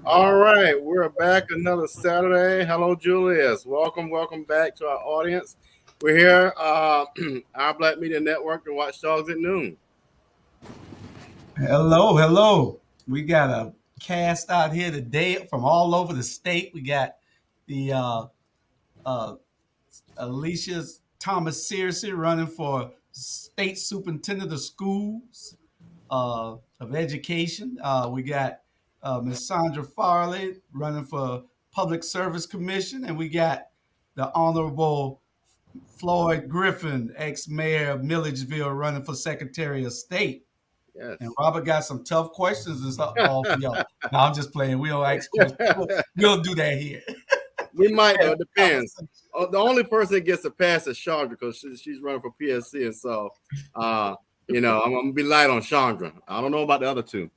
All right, we're back another Saturday. Hello, Julius. Welcome back to our audience. We're here, our Black Media Network, and Watch Dogs at Noon. Hello. We got a cast out here today from all over the state. We got the uh, Alicia Thomas Searcy running for state superintendent of schools of education. We got Miss Chandra Farley running for public service commission, and we got the honorable Floyd Griffin, ex-mayor of Milledgeville, running for secretary of state. And Yes. Robert got some tough questions and stuff all for y'all. No, I'm just playing. We don't ask questions. We'll do that here. We might, though. It depends. The only person that gets a pass is Chandra because she's running for PSC. And so, I'm going to be light on Chandra. I don't know about the other two.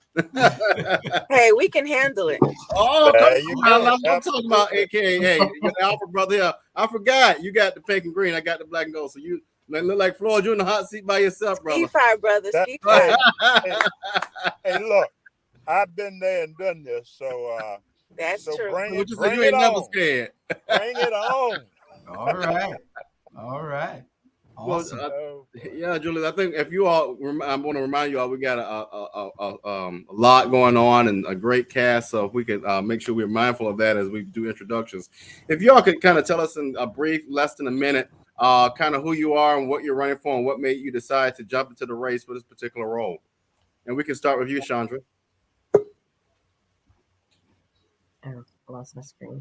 Hey, we can handle it. Oh, There you I'm go. talking about AKA. Hey, you got the Alpha brother here. I forgot. You got the pink and green. I got the black and gold. So you look like Floyd. You're in the hot seat by yourself, brother. Ski-Fi, brother. That- Ski-Fi. Hey, look, I've been there and done this, so That's true. bring What it, you say? bring You it ain't never on. scared. Bring it on. All right. Well, Awesome. yeah, Julius. I think if you all, I want to remind you all, we got a lot going on and a great cast. So if we could make sure we're mindful of that as we do introductions. If y'all could kind of tell us in a brief, less than a minute, kind of who you are and what you're running for and what made you decide to jump into the race for this particular role. And we can start with you, Chandra. Oh, I lost my screen.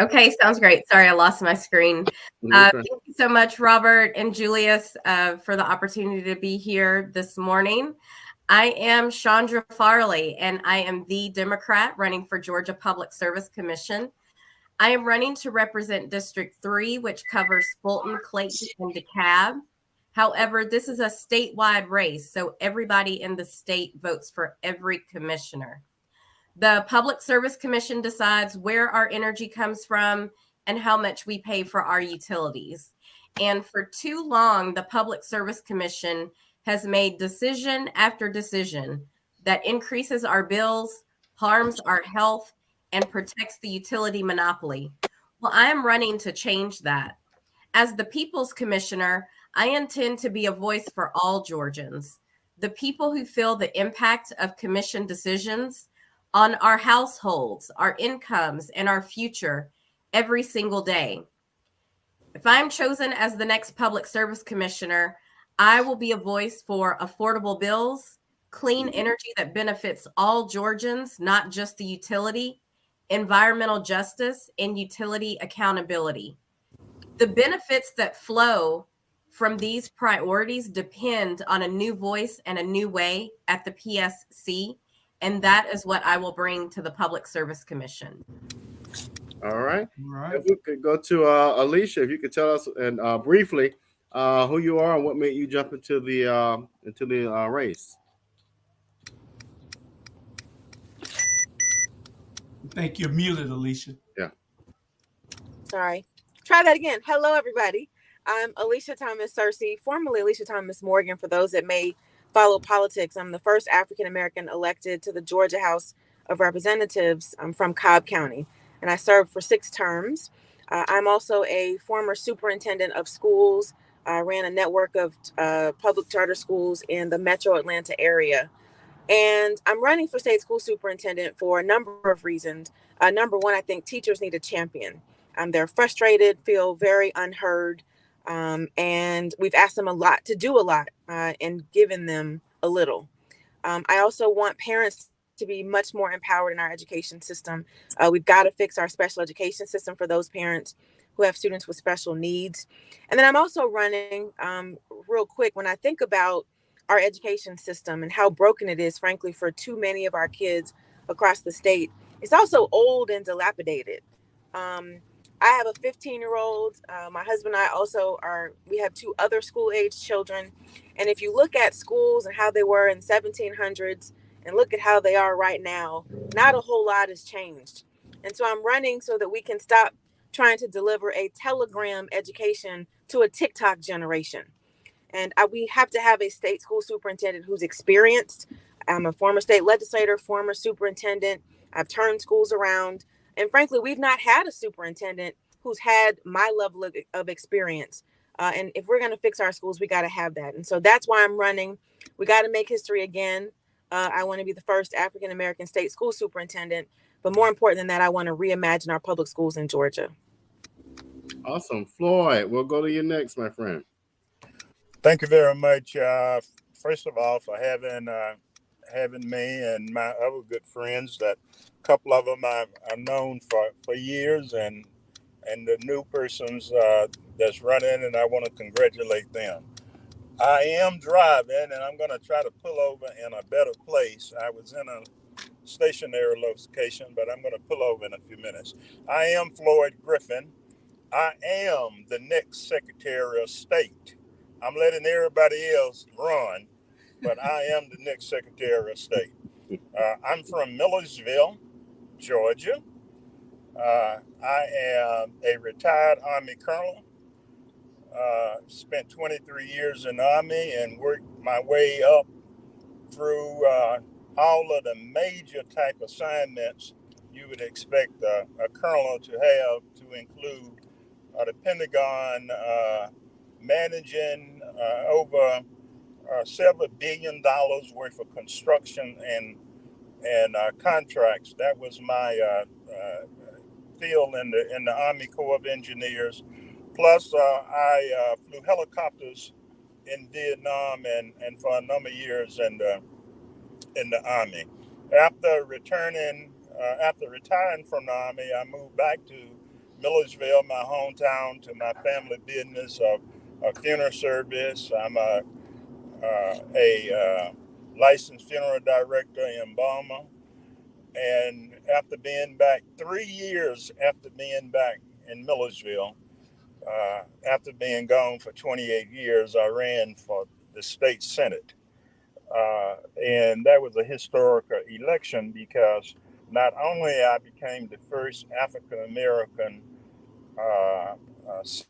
Okay, sounds great. Sorry, I lost my screen. Thank you so much, Robert and Julius, for the opportunity to be here this morning. I am Chandra Farley, and I am the Democrat running for Georgia Public Service Commission. I am running to represent District 3, which covers Fulton, Clayton, and DeKalb. However, this is a statewide race, so everybody in the state votes for every commissioner. The Public Service Commission decides where our energy comes from and how much we pay for our utilities. And for too long, the Public Service Commission has made decision after decision that increases our bills, harms our health, and protects the utility monopoly. Well, I am running to change that. As the People's Commissioner, I intend to be a voice for all Georgians, the people who feel the impact of commission decisions on our households, our incomes, and our future every single day. If I'm chosen as the next Public Service Commissioner, I will be a voice for affordable bills, clean energy that benefits all Georgians, not just the utility, environmental justice, and utility accountability. The benefits that flow from these priorities depend on a new voice and a new way at the PSC. And that is what I will bring to the Public Service Commission. All right. All right. If we could go to Alicia, if you could tell us and briefly who you are and what made you jump into the race. I think you're muted, Alicia. Yeah. Sorry. Try that again. Hello, everybody. I'm Alicia Thomas Searcy, formerly Alicia Thomas Morgan, for those that may follow politics. I'm the first African-American elected to the Georgia House of Representatives. I'm from Cobb County, and I served for 6 terms. I'm also a former superintendent of schools. I ran a network of public charter schools in the metro Atlanta area. And I'm running for state school superintendent for a number of reasons. Number one, I think teachers need a champion. They're frustrated, feel very unheard. And we've asked them to do a lot and given them a little. I also want parents to be much more empowered in our education system. We've got to fix our special education system for those parents who have students with special needs. And then I'm also running, real quick, when I think about our education system and how broken it is, frankly, for too many of our kids across the state, it's also old and dilapidated. I have a 15-year-old. My husband and I we have 2 other school-age children. And if you look at schools and how they were in 1700s and look at how they are right now, not a whole lot has changed. And so I'm running so that we can stop trying to deliver a telegram education to a TikTok generation. And we have to have a state school superintendent who's experienced. I'm a former state legislator, former superintendent. I've turned schools around. And frankly, we've not had a superintendent who's had my level of experience. And if we're going to fix our schools, we got to have that. And so that's why I'm running. We got to make history again. I want to be the first African-American state school superintendent. But more important than that, I want to reimagine our public schools in Georgia. Awesome. Floyd, we'll go to you next, my friend. Thank you very much. First of all, for having me and my other good friends. That a couple of them I've known for years, and the new persons that's running, and I want to congratulate them. I am driving, and I'm going to try to pull over in a better place. I was in a stationary location, but I'm going to pull over in a few minutes. I am Floyd Griffin. I am the next Secretary of State. I'm letting everybody else run, but I am the next Secretary of State. I'm from Millersville, Georgia. I am a retired Army colonel. Spent 23 years in the Army and worked my way up through all of the major type assignments you would expect a colonel to have, to include the Pentagon, managing over several $1 billion worth of construction and contracts. That was my field in the Army Corps of Engineers. Plus, I flew helicopters in Vietnam and for a number of years in the Army. After retiring from the Army, I moved back to Millersville, my hometown, to my family business of funeral service. I'm a licensed funeral director in Balma. And after being back 3 years after being back in Millersville, after being gone for 28 years, I ran for the state senate. And that was a historical election because not only I became the first African-American senator.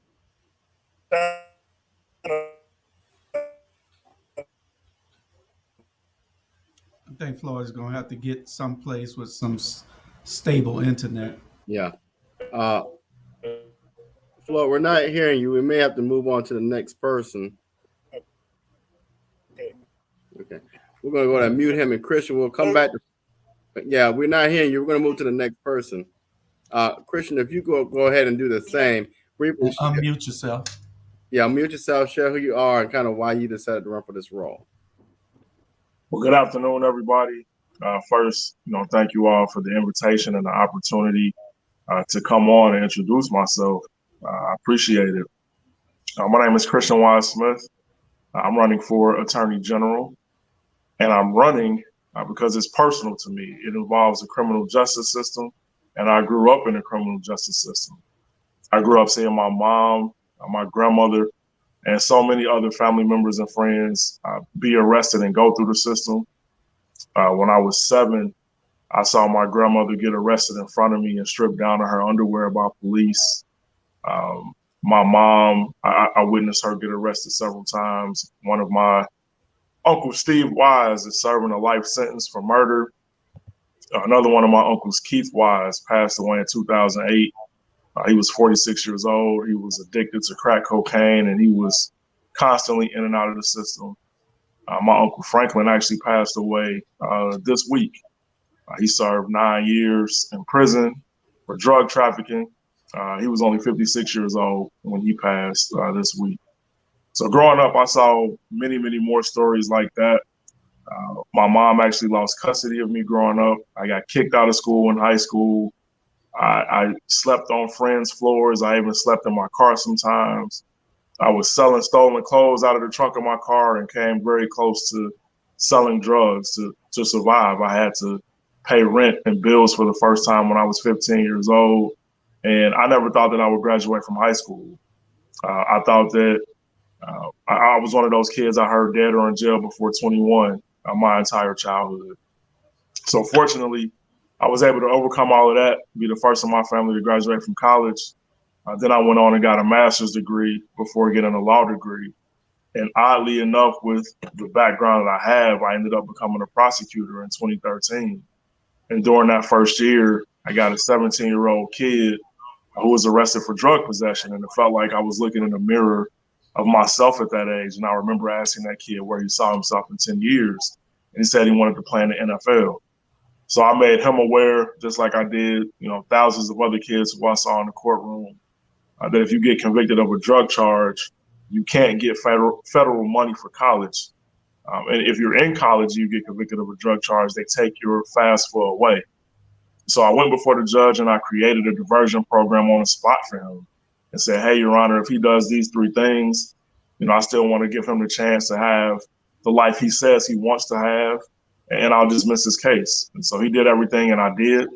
I think Floyd's going to have to get someplace with some stable internet. Yeah. Floyd, we're not hearing you. We may have to move on to the next person. Okay. We're going to go ahead and mute him, and Christian will come back. Yeah, we're not hearing you. We're going to move to the next person. Christian, if you go ahead and do the same. Unmute yourself. Yeah, unmute yourself, share who you are, and kind of why you decided to run for this role. Well, good afternoon, everybody. First, thank you all for the invitation and the opportunity to come on and introduce myself. I appreciate it. My name is Christian Wise Smith. I'm running for Attorney General, and I'm running because it's personal to me. It involves the criminal justice system, and I grew up in the criminal justice system. I grew up seeing my mom, my grandmother, and so many other family members and friends be arrested and go through the system. When I was 7, I saw my grandmother get arrested in front of me and stripped down to her underwear by police. My mom, I witnessed her get arrested several times. One of my Uncle Steve Wise is serving a life sentence for murder. Another one of my uncles, Keith Wise, passed away in 2008. He was 46 years old. He was addicted to crack cocaine, and he was constantly in and out of the system. My Uncle Franklin actually passed away this week. He served 9 years in prison for drug trafficking. He was only 56 years old when he passed this week. So growing up, I saw many, many more stories like that. My mom actually lost custody of me growing up. I got kicked out of school in high school. I slept on friends' floors. I even slept in my car sometimes. I was selling stolen clothes out of the trunk of my car and came very close to selling drugs to survive. I had to pay rent and bills for the first time when I was 15 years old. And I never thought that I would graduate from high school. I thought that I was one of those kids I heard dead or in jail before 21 my entire childhood. So fortunately, I was able to overcome all of that, be the first in my family to graduate from college. Then I went on and got a master's degree before getting a law degree. And oddly enough, with the background that I have, I ended up becoming a prosecutor in 2013. And during that first year, I got a 17-year-old kid who was arrested for drug possession. And it felt like I was looking in the mirror of myself at that age. And I remember asking that kid where he saw himself in 10 years. And he said he wanted to play in the NFL. So I made him aware, just like I did, thousands of other kids who I saw in the courtroom, that if you get convicted of a drug charge, you can't get federal money for college. And if you're in college, you get convicted of a drug charge, they take your FAFSA away. So I went before the judge and I created a diversion program on the spot for him and said, hey, Your Honor, if he does these 3 things, I still want to give him the chance to have the life he says he wants to have, and I'll dismiss his case. And so he did everything, and I did.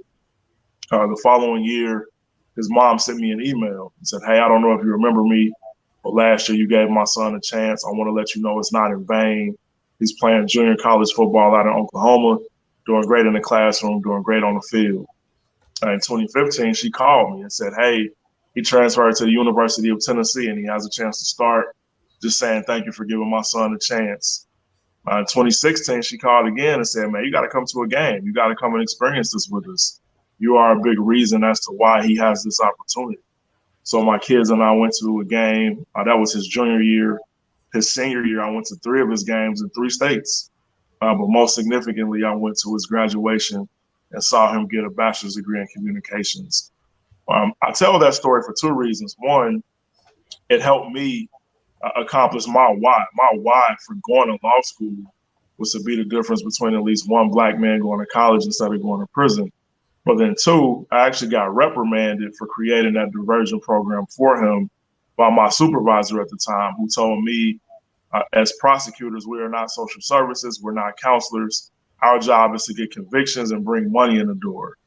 The following year, his mom sent me an email and said, hey, I don't know if you remember me, but last year you gave my son a chance. I want to let you know it's not in vain. He's playing junior college football out in Oklahoma, doing great in the classroom, doing great on the field. In 2015, she called me and said, hey, he transferred to the University of Tennessee and he has a chance to start. Just saying thank you for giving my son a chance. In 2016, she called again and said, man, you got to come to a game. You got to come and experience this with us. You are a big reason as to why he has this opportunity. So my kids and I went to a game. That was his junior year. His senior year, I went to 3 of his games in 3 states. But most significantly, I went to his graduation and saw him get a bachelor's degree in communications. I tell that story for 2 reasons. One, it helped me accomplish my why. My why for going to law school was to be the difference between at least one Black man going to college instead of going to prison. But then 2, I actually got reprimanded for creating that diversion program for him by my supervisor at the time, who told me, as prosecutors, we are not social services, we're not counselors. Our job is to get convictions and bring money in the door.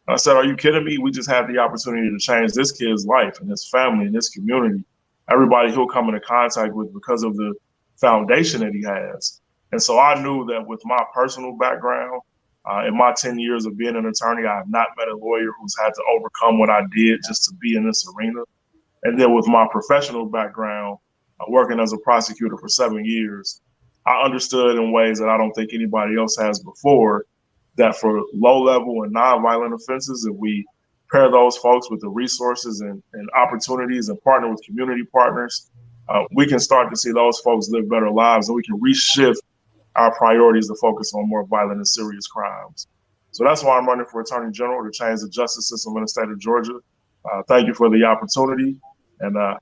And I said, are you kidding me? We just had the opportunity to change this kid's life and his family and his community, everybody he'll come into contact with because of the foundation that he has. And so I knew that with my personal background, in my 10 years of being an attorney, I have not met a lawyer who's had to overcome what I did just to be in this arena. And then with my professional background, working as a prosecutor for 7 years, I understood in ways that I don't think anybody else has before, that for low-level and non-violent offenses, if we pair those folks with the resources and opportunities and partner with community partners, we can start to see those folks live better lives, and we can reshift our priorities to focus on more violent and serious crimes. So that's why I'm running for Attorney General, to change the justice system in the state of Georgia. Thank you for the opportunity, and I'm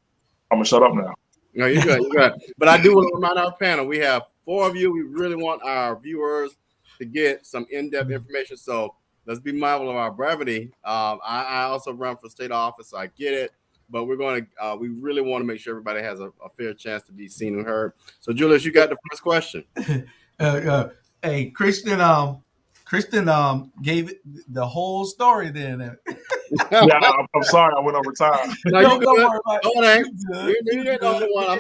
going to shut up now. No, you're good. You're good. But I do want to remind our panel, we have 4 of you. We really want our viewers to get some in-depth information. So let's be mindful of our brevity. I also run for state office, so I get it. But we're going to, we really want to make sure everybody has a fair chance to be seen and heard. So, Julius, you got the first question. Hey, Christian gave it the whole story then. Yeah, I'm sorry I went over time. No, Don't worry about it. You're the only one.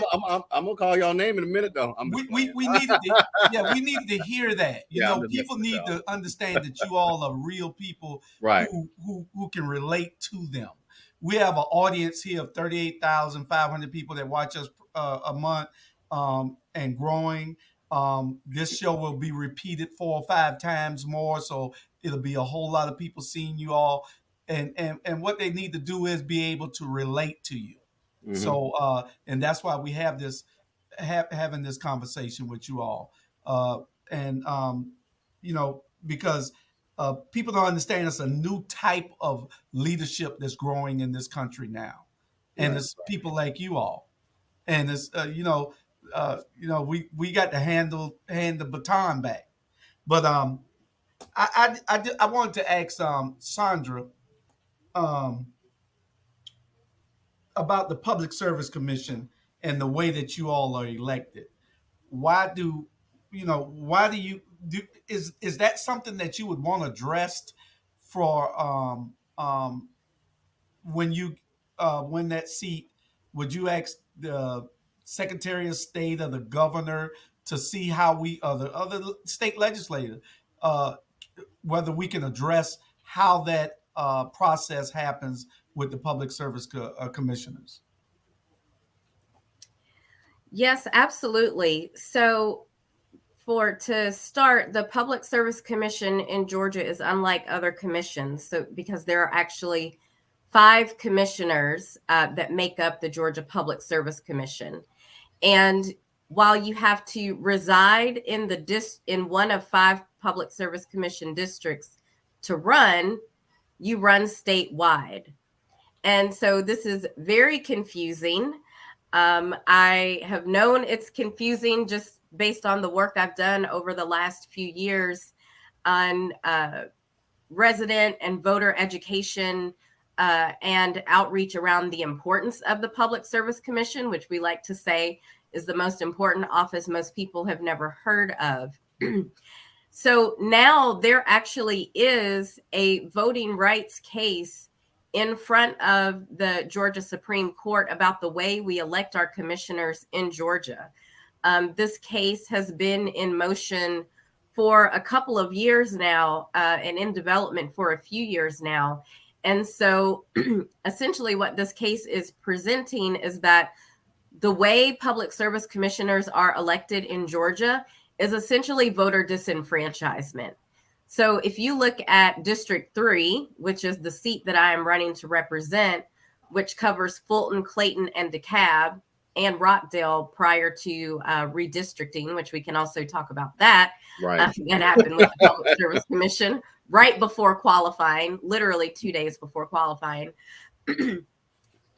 I'm gonna call y'all name in a minute, though. We needed to hear that. People need to understand that you all are real people, right? Who can relate to them. We have an audience here of 38,500 people that watch us a month, and growing. This show will be repeated 4 or 5 times more, so it'll be a whole lot of people seeing you all. And what they need to do is be able to relate to you. Mm-hmm. So and that's why we have this having this conversation with you all. Because people don't understand it's a new type of leadership that's growing in this country now, and it's people like you all, and it's we got to hand the baton back. But I wanted to ask Chandra about the Public Service Commission and the way that you all are elected. Why do you do? Is that something that you would want addressed for when you win that seat? Would you ask the Secretary of State or the governor to see how we, or the other state legislator, whether we can address how that process happens with the public service commissioners? Yes, absolutely. So to start, the Public Service Commission in Georgia is unlike other commissions. So because there are actually 5 commissioners that make up the Georgia Public Service Commission. And while you have to reside in in one of 5 Public Service Commission districts to run, you run statewide. And so this is very confusing. I have known it's confusing just based on the work I've done over the last few years on resident and voter education and outreach around the importance of the Public Service Commission, which we like to say is the most important office most people have never heard of. So now there actually is a voting rights case in front of the Georgia Supreme Court about the way we elect our commissioners in Georgia. This case has been in motion for a couple of years now and in development for a few years now. And so essentially what this case is presenting is that the way public service commissioners are elected in Georgia is essentially voter disenfranchisement. So if you look at District 3, which is the seat that I am running to represent, which covers Fulton, Clayton, and DeKalb, and Rockdale prior to redistricting, which we can also talk about that. Right. That happened with the Public Service Commission right before qualifying, literally 2 days before qualifying,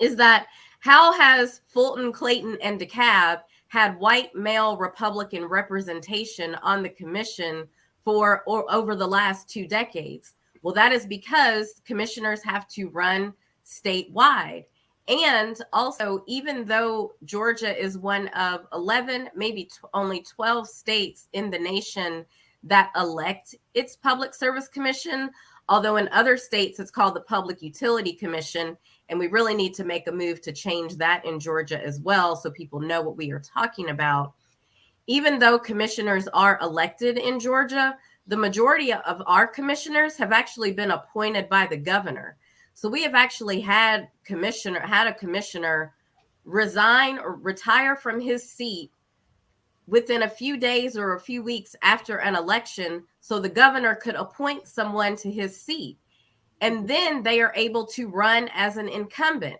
is that how has Fulton, Clayton, and DeKalb had white male Republican representation on the commission for over the last 2 decades? Well, that is because commissioners have to run statewide. And also, even though Georgia is one of 11, maybe only 12 states in the nation that elect its Public Service Commission, although in other states it's called the Public Utility Commission, and we really need to make a move to change that in Georgia as well so people know what we are talking about. Even though commissioners are elected in Georgia, the majority of our commissioners have actually been appointed by the governor. So we have actually had a commissioner resign or retire from his seat within a few days or a few weeks after an election, so the governor could appoint someone to his seat. And then they are able to run as an incumbent.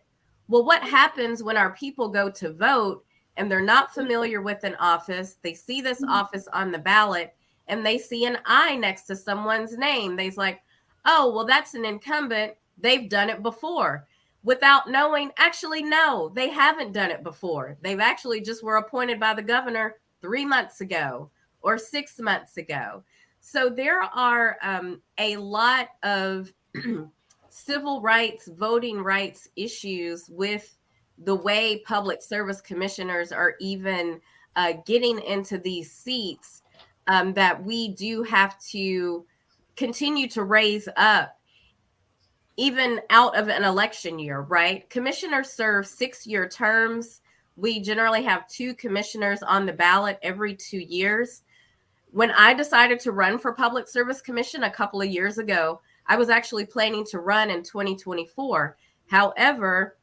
Well, what happens when our people go to vote and they're not familiar with an office? They see this office on the ballot and they see an I next to someone's name. They're like, oh, well, that's an incumbent. They've done it before, without knowing, actually, no, they haven't done it before. They've actually just were appointed by the governor 3 months ago or 6 months ago. So there are a lot of civil rights, voting rights issues with the way public service commissioners are even getting into these seats that we do have to continue to raise up, even out of an election year, right? Commissioners serve 6-year terms. We generally have 2 commissioners on the ballot every 2 years. When I decided to run for Public Service Commission a couple of years ago, I was actually planning to run in 2024. However,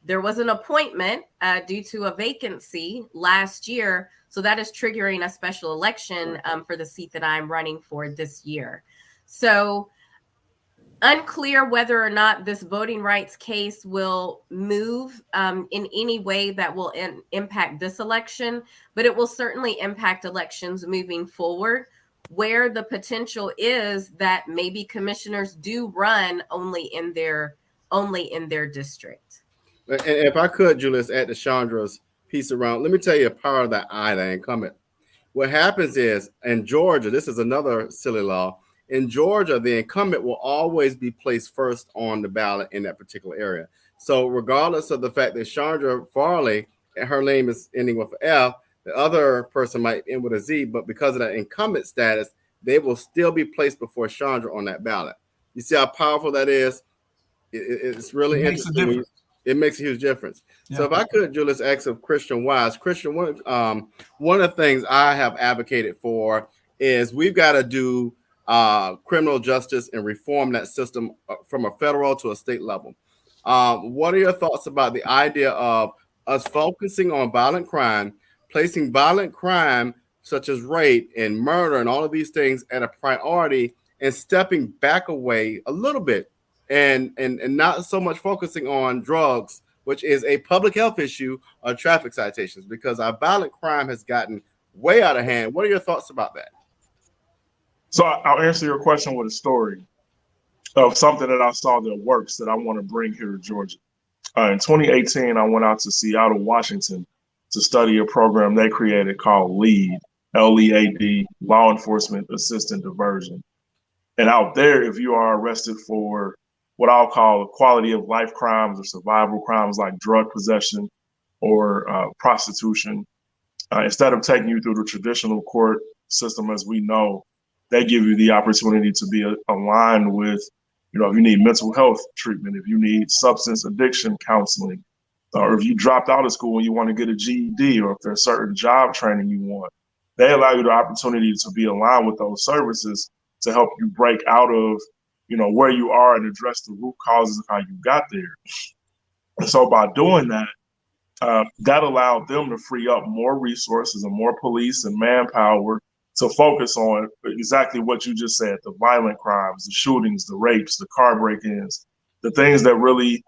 there was an appointment due to a vacancy last year. So that is triggering a special election for the seat that I'm running for this year. So unclear whether or not this voting rights case will move in any way that will impact this election, but it will certainly impact elections moving forward, where the potential is that maybe commissioners do run only in their district. And if I could, Julius, add to Chandra's piece around, let me tell you a part of that I, the incumbent. What happens is in Georgia, this is another silly law. In Georgia, the incumbent will always be placed first on the ballot in that particular area. So regardless of the fact that Chandra Farley, her name is ending with an F, the other person might end with a Z, but because of that incumbent status, they will still be placed before Chandra on that ballot. You see how powerful that is? It's really interesting. It makes a huge difference. Yeah. So if I could, Julius, ask of Christian Wise. Christian, one of the things I have advocated for is we've got to do criminal justice and reform that system from a federal to a state level. What are your thoughts about the idea of us focusing on violent crime, placing violent crime such as rape and murder and all of these things at a priority, and stepping back away a little bit and not so much focusing on drugs, which is a public health issue, or traffic citations, because our violent crime has gotten way out of hand. What are your thoughts about that? So I'll answer your question with a story of something that I saw that works that I want to bring here to Georgia. In 2018, I went out to Seattle, Washington, to study a program they created called LEAD, LEAD, Law Enforcement Assistant Diversion. And out there, if you are arrested for what I'll call quality of life crimes or survival crimes like drug possession or prostitution, instead of taking you through the traditional court system as we know, they give you the opportunity to be aligned with, if you need mental health treatment, if you need substance addiction counseling, or if you dropped out of school and you want to get a GED, or if there's certain job training you want, they allow you the opportunity to be aligned with those services to help you break out of, where you are and address the root causes of how you got there. And so by doing that, that allowed them to free up more resources and more police and manpower to focus on exactly what you just said, the violent crimes, the shootings, the rapes, the car break-ins, the things that really,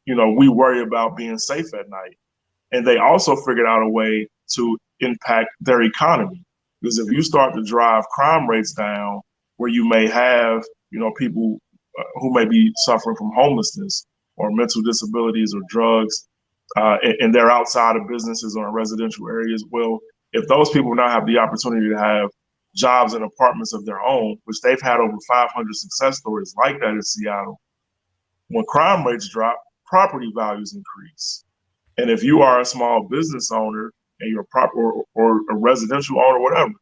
we worry about being safe at night. And they also figured out a way to impact their economy. Because if you start to drive crime rates down, where you may have, people who may be suffering from homelessness or mental disabilities or drugs, and they're outside of businesses or in residential areas, well, if those people now have the opportunity to have jobs and apartments of their own, which they've had over 500 success stories like that in Seattle, when crime rates drop, property values increase. And if you are a small business owner and you're or a residential owner, whatever,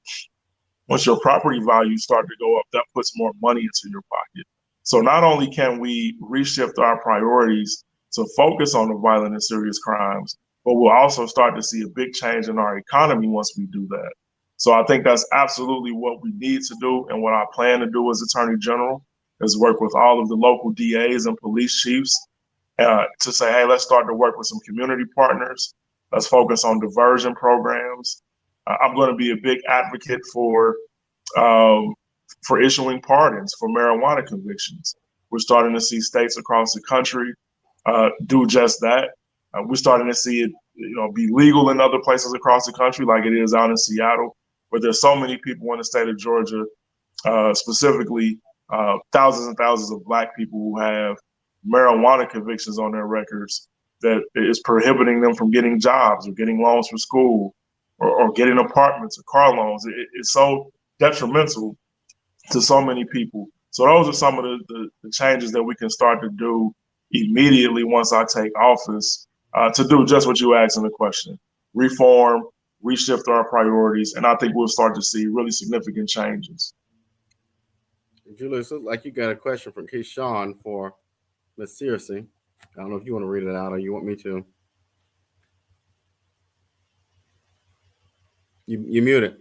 once your property values start to go up, that puts more money into your pocket. So not only can we reshift our priorities to focus on the violent and serious crimes, but we'll also start to see a big change in our economy once we do that. So I think that's absolutely what we need to do. And what I plan to do as Attorney General is work with all of the local DAs and police chiefs to say, hey, let's start to work with some community partners. Let's focus on diversion programs. I'm going to be a big advocate for issuing pardons for marijuana convictions. We're starting to see states across the country do just that. We're starting to see it, be legal in other places across the country, like it is out in Seattle, where there's so many people in the state of Georgia, specifically thousands and thousands of Black people who have marijuana convictions on their records that is prohibiting them from getting jobs or getting loans for school or getting apartments or car loans. It's so detrimental to so many people. So those are some of the changes that we can start to do immediately once I take office, to do just what you asked in the question: reform, reshift our priorities, and I think we'll start to see really significant changes. Julius, looks like you got a question from Keyshawn for Ms. Searcy. I don't know if you want to read it out or you want me to. You muted.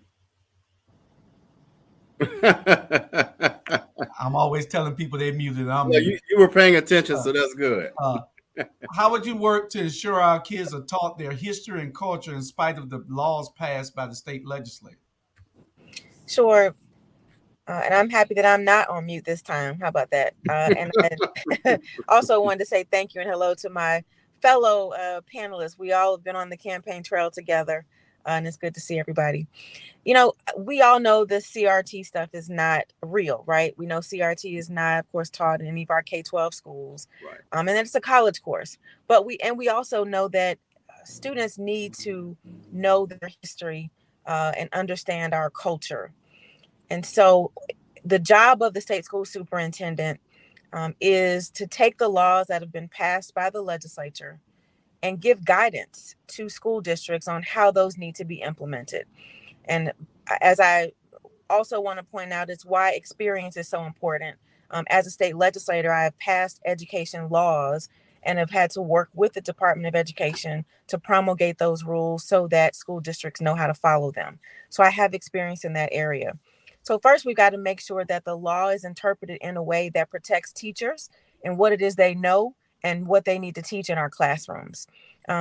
I'm always telling people they're muted. You were paying attention, so that's good. How would you work to ensure our kids are taught their history and culture in spite of the laws passed by the state legislature? Sure. And I'm happy that I'm not on mute this time. How about that? And I also wanted to say thank you and hello to my fellow panelists. We all have been on the campaign trail together, and it's good to see everybody. We all know the CRT stuff is not real, right? We know CRT is not, of course, taught in any of our K-12 schools, right. And it's a college course. But we also know that students need to know their history and understand our culture. And so the job of the state school superintendent is to take the laws that have been passed by the legislature and give guidance to school districts on how those need to be implemented. And as I also want to point out, it's why experience is so important. As a state legislator, I have passed education laws and have had to work with the Department of Education to promulgate those rules so that school districts know how to follow them. So I have experience in that area. So first, we've got to make sure that the law is interpreted in a way that protects teachers and what it is they know and what they need to teach in our classrooms.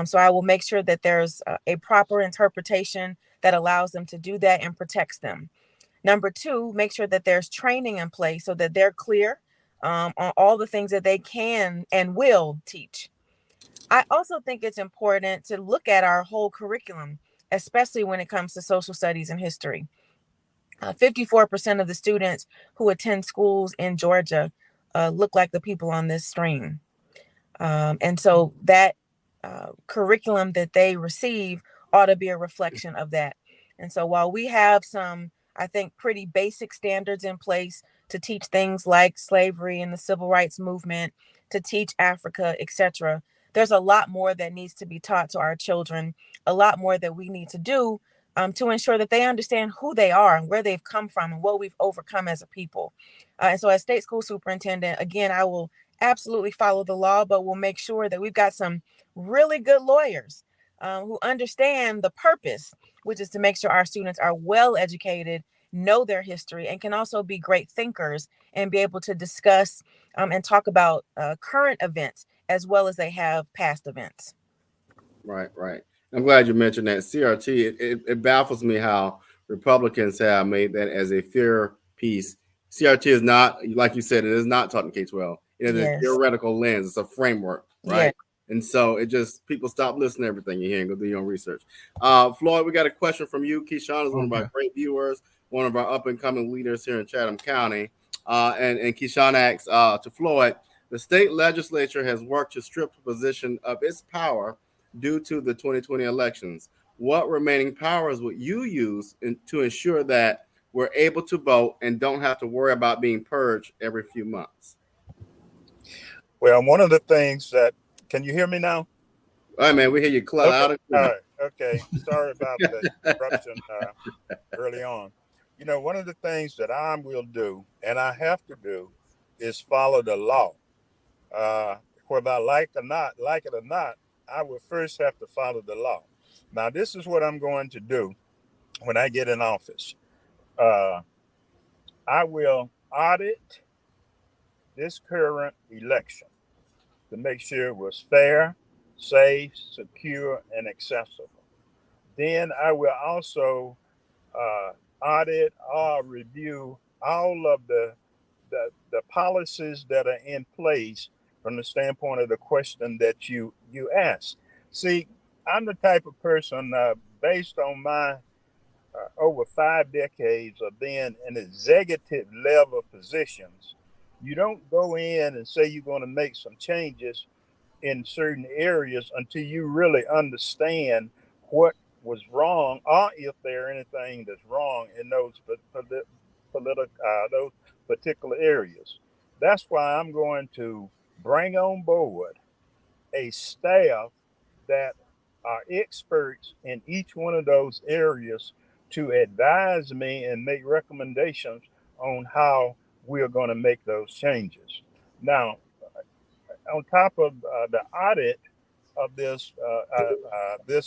So I will make sure that there's a proper interpretation that allows them to do that and protects them. Number two, make sure that there's training in place so that they're clear on all the things that they can and will teach. I also think it's important to look at our whole curriculum, especially when it comes to social studies and history. 54% of the students who attend schools in Georgia look like the people on this screen. And so that curriculum that they receive ought to be a reflection of that. And so while we have some, I think, pretty basic standards in place to teach things like slavery and the civil rights movement, to teach Africa, etc., there's a lot more that needs to be taught to our children, a lot more that we need to do to ensure that they understand who they are and where they've come from and what we've overcome as a people. And so as state school superintendent, again, I will absolutely follow the law, but we'll make sure that we've got some really good lawyers who understand the purpose, which is to make sure our students are well educated, know their history, and can also be great thinkers and be able to discuss and talk about current events as well as they have past events. Right, right. I'm glad you mentioned that. CRT, it baffles me how Republicans have made that as a fear piece. CRT is not, like you said, it is not taught in K-12. It is a theoretical lens. It's a framework, right? Yeah. And so it just, people stop listening to everything you hear and go do your own research. Floyd, we got a question from you. Keyshawn is one of our great viewers, one of our up-and-coming leaders here in Chatham County. And Keyshawn asks to Floyd, the state legislature has worked to strip the position of its power due to the 2020 elections. What remaining powers would you use to ensure that we're able to vote and don't have to worry about being purged every few months? Well, one of the things that, can you hear me now? All right, man, we hear you loud and clear. All right, okay. Sorry about the interruption early on. You know, one of the things that I will do, and I have to do, is follow the law. Whether I like it or not, I will first have to follow the law. Now, this is what I'm going to do when I get in office. I will audit this current election to make sure it was fair, safe, secure, and accessible. Then I will also audit or review all of the policies that are in place from the standpoint of the question that you asked. See, I'm the type of person, based on my over 5 decades of being in executive level positions, you don't go in and say you're going to make some changes in certain areas until you really understand what was wrong, or if there anything that's wrong in those those particular areas. That's why I'm going to bring on board a staff that are experts in each one of those areas to advise me and make recommendations on how we're going to make those changes. Now, on top of the audit of this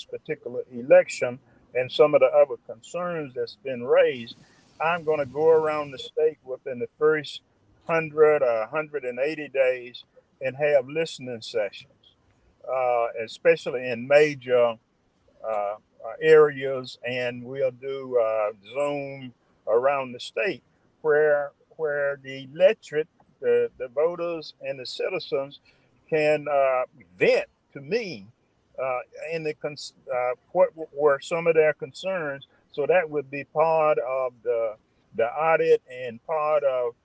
particular election and some of the other concerns that's been raised, I'm going to go around the state within the first 100 or 180 days and have listening sessions, especially in major areas, and we'll do Zoom around the state where the electorate, the voters and the citizens can vent to me in what were some of their concerns. So that would be part of the audit and part of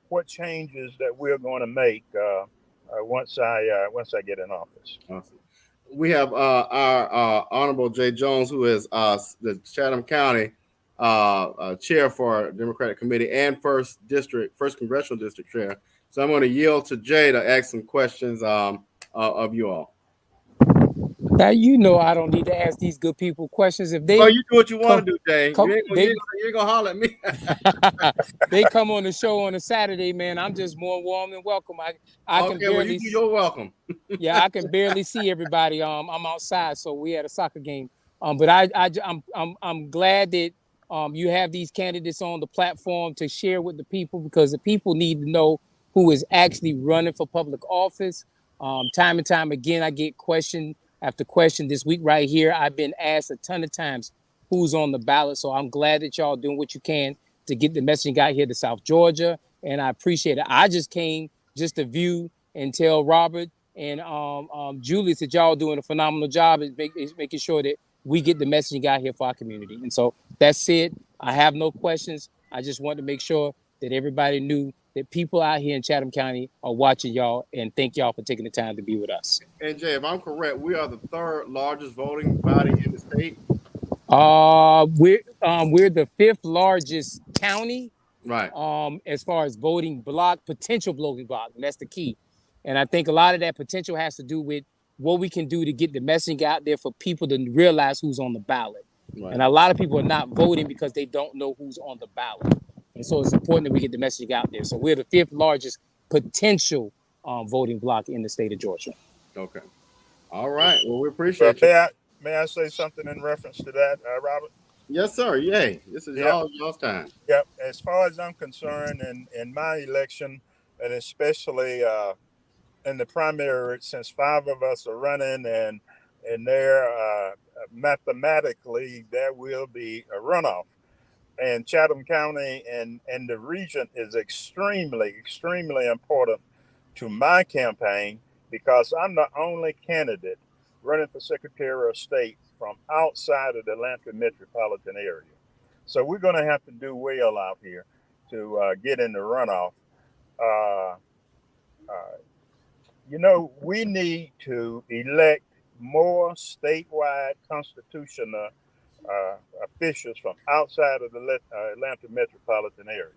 what changes that we're going to make once I get in office. Awesome. We have our Honorable Jay Jones, who is the Chatham County chair for Democratic Committee and first congressional district chair. So I'm going to yield to Jay to ask some questions of you all. Now, you know, I don't need to ask these good people questions. If they, you do what you want to do, Jay. You ain't gonna holler at me. They come on the show on a Saturday, man. I'm just more warm than welcome. I can barely. You're welcome. Yeah, I can barely see everybody. I'm outside, so we had a soccer game. But I'm glad that you have these candidates on the platform to share with the people, because the people need to know who is actually running for public office. Time and time again, I get question after question. This week right here, I've been asked a ton of times, who's on the ballot. So I'm glad that y'all doing what you can to get the messaging out here to South Georgia, and I appreciate it. I just came just to view and tell Robert and Julius that y'all doing a phenomenal job is making sure that we get the messaging out here for our community. And so that's it. I have no questions. I just want to make sure that everybody knew that people out here in Chatham County are watching y'all, and thank y'all for taking the time to be with us. And Jay, if I'm correct, we are the third largest voting body in the state. We're the fifth largest county, Right. as far as voting block, potential voting block, and that's the key. And I think a lot of that potential has to do with what we can do to get the messaging out there for people to realize who's on the ballot. Right. And a lot of people are not voting because they don't know who's on the ballot. And so it's important that we get the messaging out there. So we're the fifth largest potential voting block in the state of Georgia. Okay. All right. Well, we appreciate you. May I say something in reference to that, Robert? Yes, sir. Yay. This is y'all's time. Yep. As far as I'm concerned, in my election, and especially in the primary, since 5 of us are running, and there mathematically there will be a runoff. And Chatham County and the region is extremely, extremely important to my campaign, because I'm the only candidate running for Secretary of State from outside of the Atlanta metropolitan area. So we're going to have to do well out here to get in the runoff. We need to elect more statewide constitutional officials from outside of the Atlanta metropolitan area.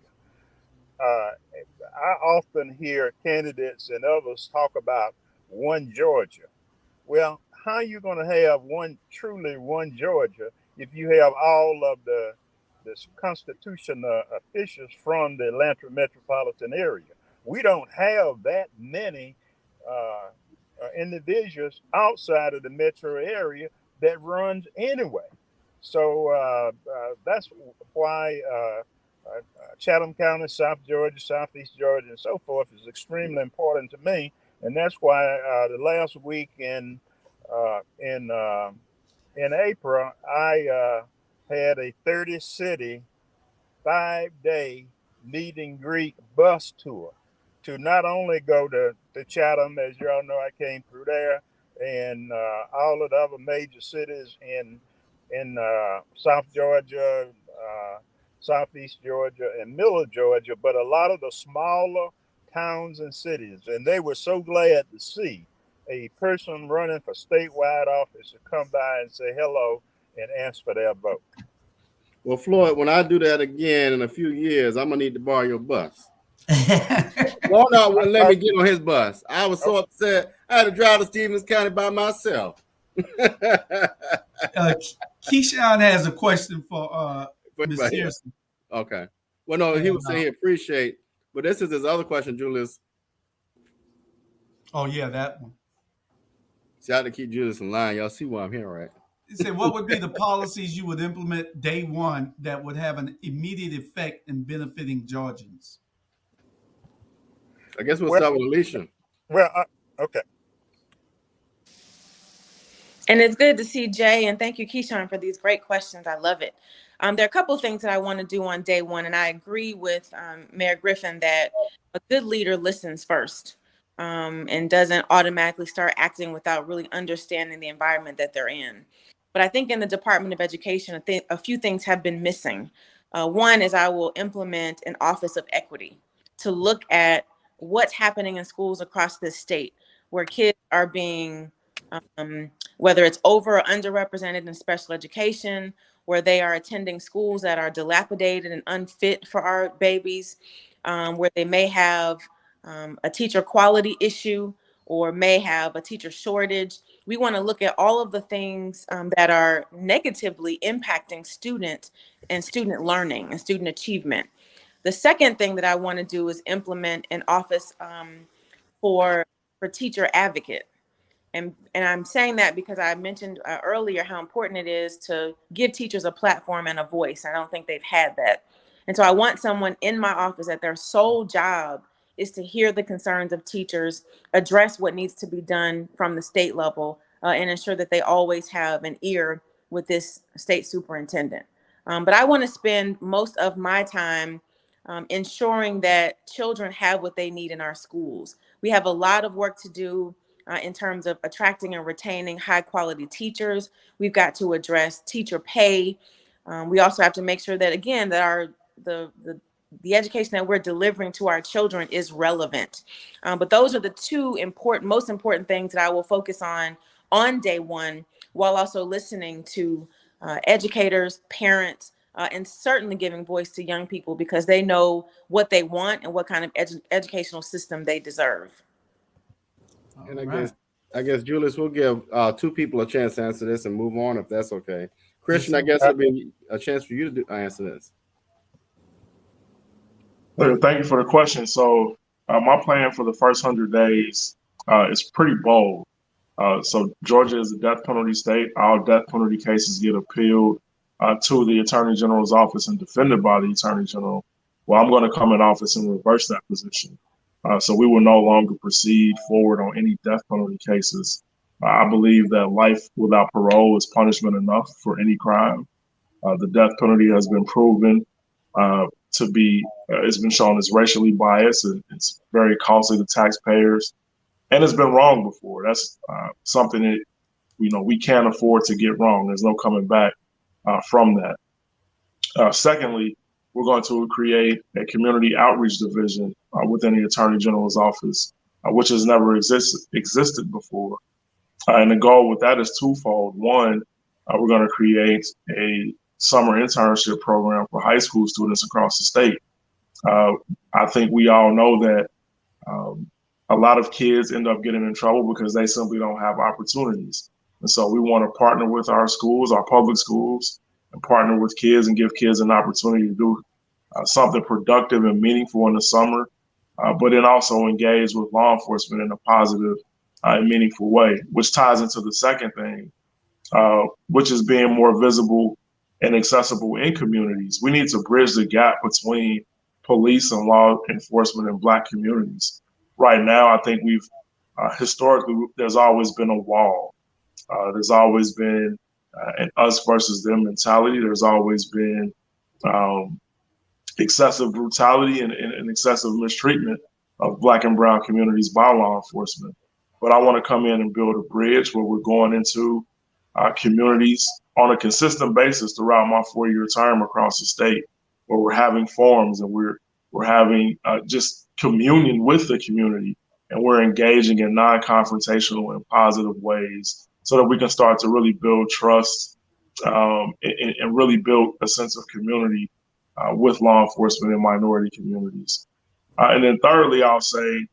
I often hear candidates and others talk about one Georgia. Well, how are you going to have truly one Georgia if you have all of the constitutional officials from the Atlanta metropolitan area? We don't have that many individuals outside of the metro area that runs anyway. So that's why Chatham County, South Georgia, Southeast Georgia, and so forth is extremely important to me. And that's why the last week in April, I had a 30-city, 5-day meet and greet bus tour to not only go to Chatham, as you all know, I came through there, and all of the other major cities in South Georgia, Southeast Georgia, and Middle Georgia, but a lot of the smaller towns and cities. And they were so glad to see a person running for statewide office to come by and say hello and ask for their vote. Well, Floyd, when I do that again in a few years, I'm going to need to borrow your bus. Walnut wouldn't let me get on his bus. I was so upset. I had to drive to Stevens County by myself. Keyshawn has a question for Ms. Pearson. Okay. Well, no, he was saying he appreciate, but this is his other question, Julius. Oh, yeah, that one. See, I had to keep Julius in line. Y'all see why I'm here, right? He said, what would be the policies you would implement day one that would have an immediate effect in benefiting Georgians? I guess we'll start with Alicia. Okay. And it's good to see Jay, and thank you, Keyshawn, for these great questions. I love it. There are a couple of things that I want to do on day one, and I agree with Mayor Griffin that a good leader listens first and doesn't automatically start acting without really understanding the environment that they're in. But I think in the Department of Education, a few things have been missing. One is I will implement an Office of Equity to look at what's happening in schools across this state where kids are being whether it's over or underrepresented in special education, where they are attending schools that are dilapidated and unfit for our babies, where they may have a teacher quality issue or may have a teacher shortage. We want to look at all of the things that are negatively impacting student learning and student achievement. The second thing that I want to do is implement an office for teacher advocate. And I'm saying that because I mentioned earlier how important it is to give teachers a platform and a voice. I don't think they've had that. And so I want someone in my office that their sole job is to hear the concerns of teachers, address what needs to be done from the state level, and ensure that they always have an ear with this state superintendent. But I want to spend most of my time ensuring that children have what they need in our schools. We have a lot of work to do in terms of attracting and retaining high quality teachers. We've got to address teacher pay. We also have to make sure that, again, that the education that we're delivering to our children is relevant. But those are the two most important things that I will focus on day one, while also listening to educators, parents, and certainly giving voice to young people, because they know what they want and what kind of educational system they deserve. And I guess Julius, we'll give two people a chance to answer this and move on, if that's okay. Christian, I guess it'll be a chance for you to answer this. Thank you for the question. So my plan for the first 100 days is pretty bold. So Georgia is a death penalty state. All death penalty cases get appealed to the Attorney General's office and defended by the Attorney General. Well, I'm going to come in office and reverse that position. So we will no longer proceed forward on any death penalty cases. I believe that life without parole is punishment enough for any crime. The death penalty has been proven to be, it's been shown as racially biased. It's very costly to taxpayers, and it's been wrong before. That's something that we can't afford to get wrong. There's no coming back from that. Secondly, we're going to create a community outreach division within the Attorney General's office, which has never existed before. And the goal with that is twofold. One, we're going to create a summer internship program for high school students across the state. I think we all know that a lot of kids end up getting in trouble because they simply don't have opportunities. And so we want to partner with our schools, our public schools, and partner with kids and give kids an opportunity to do something productive and meaningful in the summer, but then also engage with law enforcement in a positive and meaningful way, which ties into the second thing, which is being more visible and accessible in communities. We need to bridge the gap between police and law enforcement in Black communities. Right now, I think we've historically, there's always been a wall. There's always been an us versus them mentality. There's always been excessive brutality and excessive mistreatment of Black and brown communities by law enforcement. But I want to come in and build a bridge where we're going into communities on a consistent basis throughout my 4-year term across the state, where we're having forums and we're having just communion with the community, and we're engaging in non-confrontational and positive ways so that we can start to really build trust and really build a sense of community with law enforcement and minority communities. And then thirdly, I'll say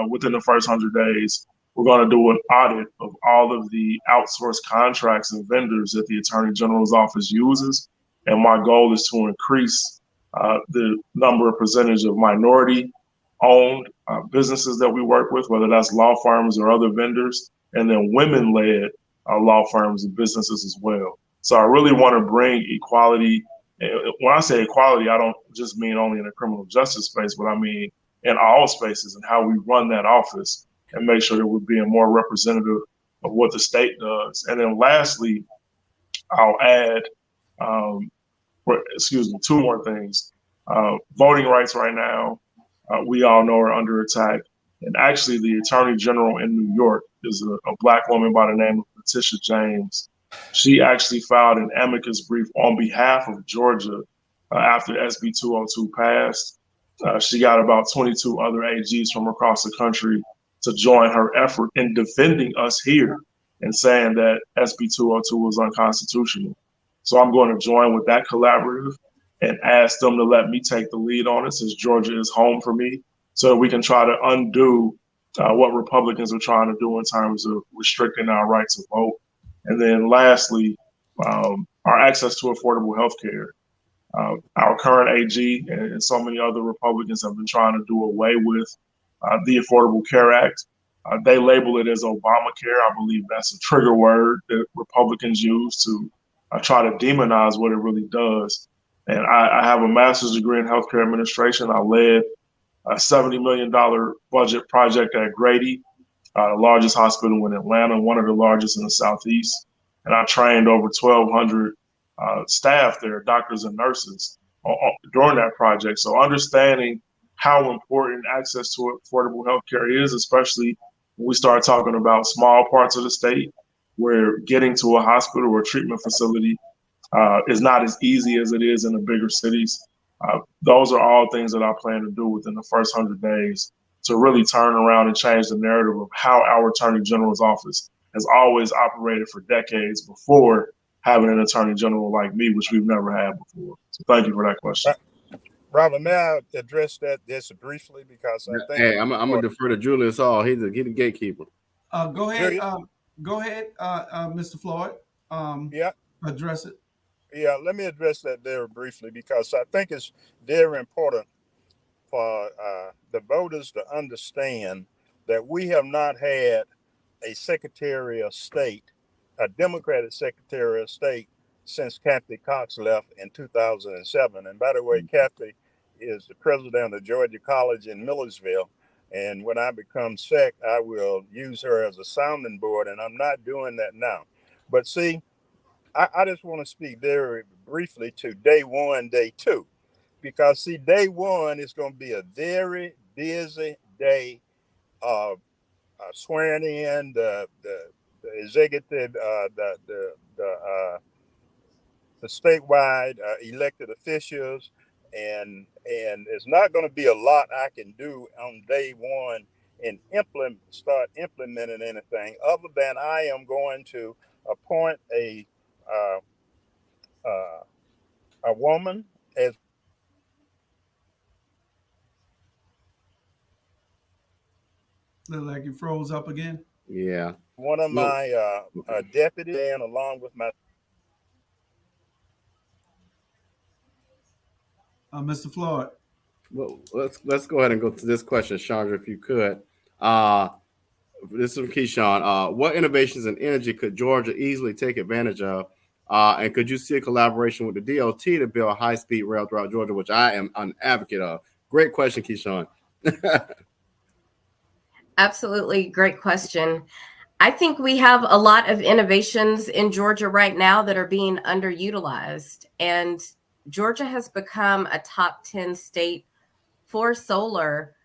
within the first 100 days, we're going to do an audit of all of the outsourced contracts and vendors that the Attorney General's office uses. And my goal is to increase the number of percentage of minority-owned businesses that we work with, whether that's law firms or other vendors, and then women-led law firms and businesses as well. So I really want to bring equality. When I say equality, I don't just mean only in the criminal justice space, but I mean in all spaces and how we run that office and make sure that we're being more representative of what the state does. And then lastly, I'll add, two more things. Voting rights right now, we all know are under attack. And actually the Attorney General in New York is a Black woman by the name of Letitia James. She actually filed an amicus brief on behalf of Georgia after SB 202 passed. She got about 22 other AGs from across the country to join her effort in defending us here and saying that SB 202 was unconstitutional. So I'm going to join with that collaborative and ask them to let me take the lead on it, since Georgia is home for me, so that we can try to undo what Republicans are trying to do in terms of restricting our right to vote. And then lastly, our access to affordable health care. Our current AG and so many other Republicans have been trying to do away with the Affordable Care Act. They label it as Obamacare. I believe that's a trigger word that Republicans use to try to demonize what it really does. And I have a master's degree in healthcare administration. I led a $70 million budget project at Grady, the largest hospital in Atlanta, one of the largest in the Southeast. and I trained over 1,200 staff there, doctors and nurses, during that project. So understanding how important access to affordable healthcare is, especially when we start talking about small parts of the state where getting to a hospital or treatment facility is not as easy as it is in the bigger cities. Those are all things that I plan to do within the first 100 days to really turn around and change the narrative of how our Attorney General's office has always operated for decades before having an Attorney General like me, which we've never had before. So thank you for that question. Robert, may I address that just briefly, because I think Hey, I'm gonna defer to Julius Hall. He's the gatekeeper. Go ahead. Julius? Go ahead, Mr. Floyd. Yeah. Address it. Yeah, let me address that very briefly, because I think it's very important for the voters to understand that we have not had a Secretary of State, a Democratic Secretary of State, since Kathy Cox left in 2007. And by the way, Kathy is the president of Georgia College in Millersville. And when I become SEC, I will use her as a sounding board, and I'm not doing that now. But see, I just want to speak very briefly to day one, day two, because see, day one is going to be a very busy day of swearing in the executive, the statewide elected officials, and it's not going to be a lot I can do on day one and start implementing anything other than I am going to appoint a woman as Look like you froze up again. Yeah. one of my deputies, and along with my Mr. Floyd. Well, let's go ahead and go to this question, Chandra, if you could. This is from Keyshawn. What innovations in energy could Georgia easily take advantage of? And could you see a collaboration with the DOT to build a high-speed rail throughout Georgia, which I am an advocate of? Great question, Keyshawn. Absolutely. Great question. I think we have a lot of innovations in Georgia right now that are being underutilized. And Georgia has become a top 10 state for solar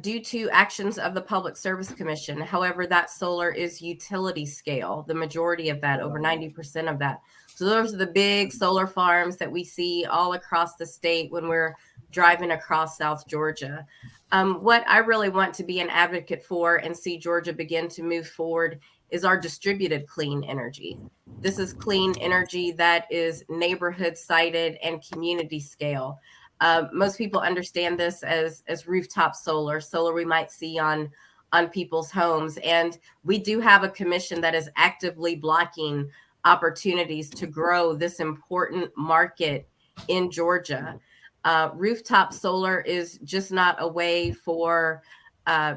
due to actions of the Public Service Commission. However, that solar is utility scale, the majority of that, over 90% of that. So those are the big solar farms that we see all across the state when we're driving across South Georgia. What I really want to be an advocate for and see Georgia begin to move forward is our distributed clean energy. This is clean energy that is neighborhood sited and community scale. Most people understand this as rooftop solar we might see on people's homes. And we do have a commission that is actively blocking opportunities to grow this important market in Georgia. Rooftop solar is just not a way for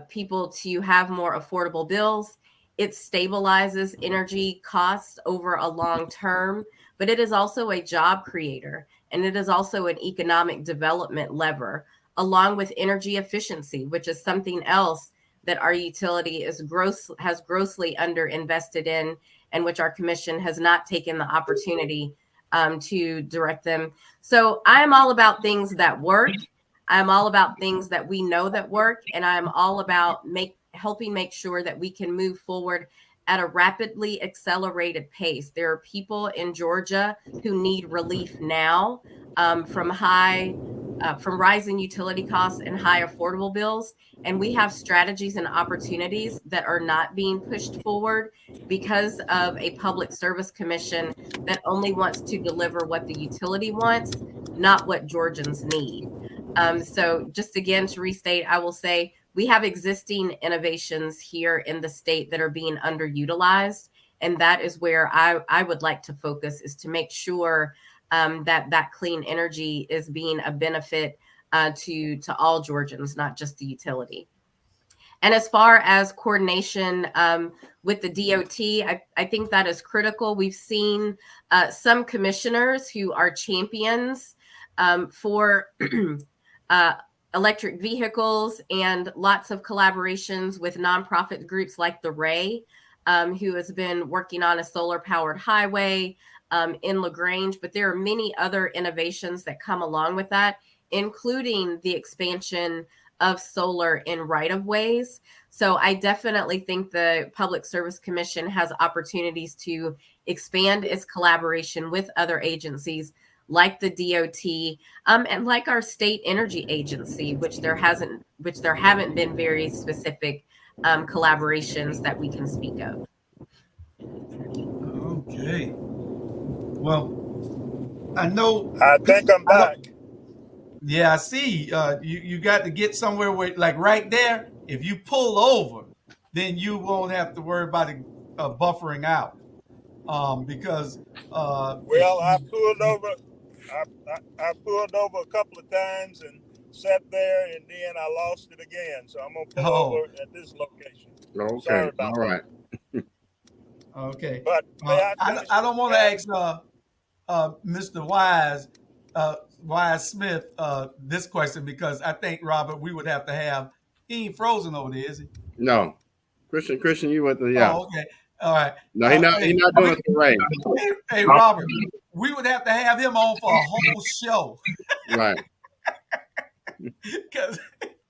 people to have more affordable bills. It stabilizes energy costs over a long term, but it is also a job creator, and it is also an economic development lever, along with energy efficiency, which is something else that our utility has grossly underinvested in, and which our commission has not taken the opportunity to direct them. So I'm all about things that work. I'm all about things that we know that work, and I'm all about helping make sure that we can move forward at a rapidly accelerated pace. There are people in Georgia who need relief now from rising utility costs and high affordable bills. And we have strategies and opportunities that are not being pushed forward because of a Public Service Commission that only wants to deliver what the utility wants, not what Georgians need. So just again, to restate, I will say we have existing innovations here in the state that are being underutilized. And that is where I would like to focus, is to make sure that clean energy is being a benefit to all Georgians, not just the utility. And as far as coordination with the DOT, I think that is critical. We've seen some commissioners who are champions for electric vehicles and lots of collaborations with nonprofit groups like the Ray. who has been working on a solar powered highway in LaGrange, but there are many other innovations that come along with that, including the expansion of solar in right-of-ways. So I definitely think the Public Service Commission has opportunities to expand its collaboration with other agencies like the DOT and like our state energy agency, which there haven't been very specific collaborations that we can speak of. Okay. Well, I know. I think I'm back. Yeah, I see. You got to get somewhere where, like right there, if you pull over, then you won't have to worry about it buffering out. Because Well, I pulled over. I pulled over a couple of times and sat there, and then I lost it again. So I'm gonna pull over at this location. Okay. Sorry about All right. Okay. But I don't want to ask Mr. Wise Smith this question, because I think, Robert, we would have to have. He ain't frozen over there, is he? No, Christian, you went to Oh, okay. All right. No, he's not doing it for rain. Hey, Robert, we would have to have him on for a whole show. Right.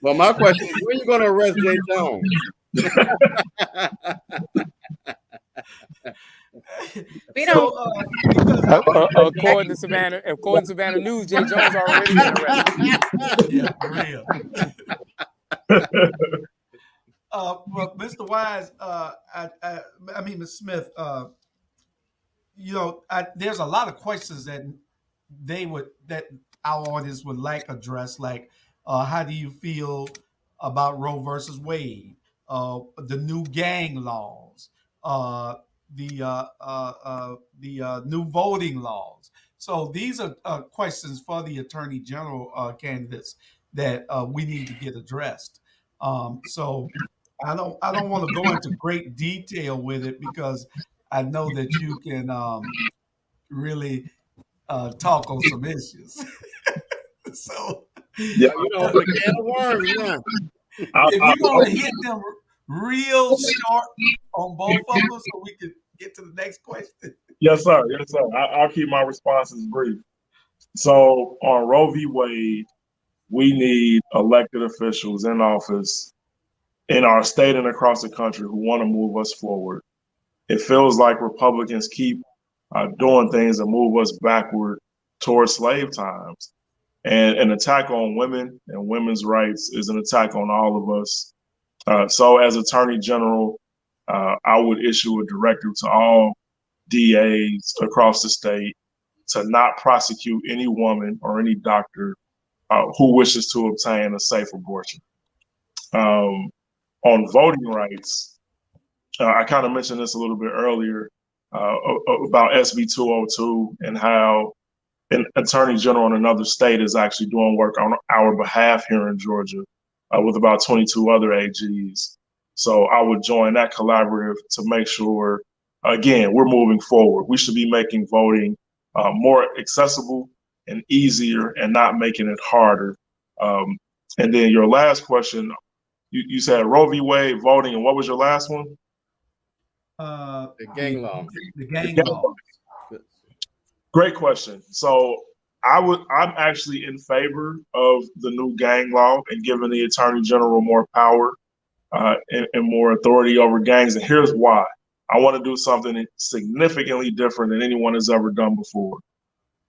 Well, my question is, when are you going to arrest Jay Jones? We don't. According to Savannah News, Jay Jones already been arrested. Yeah, for real. Well, Mr. Wise, I mean, Ms. Smith, there's a lot of questions that our audience would like addressed, like how do you feel about Roe versus Wade, the new gang laws, the new voting laws. So these are questions for the Attorney General candidates that we need to get addressed. So I don't want to go into great detail with it, because I know that you can really talk on some issues. So Yeah, the can of worms. Yeah. If you want to hit them real short on both of them, so we can get to the next question. Yes, sir. Yes, sir. I'll keep my responses brief. So on Roe v. Wade, we need elected officials in office in our state and across the country who want to move us forward. It feels like Republicans keep doing things that move us backward towards slave times. And an attack on women and women's rights is an attack on all of us. So as Attorney General, I would issue a directive to all DAs across the state to not prosecute any woman or any doctor who wishes to obtain a safe abortion. On voting rights, I kind of mentioned this a little bit earlier about SB 202 and how an attorney general in another state is actually doing work on our behalf here in Georgia with about 22 other AGs. So I would join that collaborative to make sure, again, we're moving forward. We should be making voting more accessible and easier and not making it harder. And then your last question, you said Roe v. Wade voting, and what was your last one? The gang law. The gang law. Great question. So I'm actually in favor of the new gang law and giving the Attorney General more power and more authority over gangs. And here's why. I want to do something significantly different than anyone has ever done before.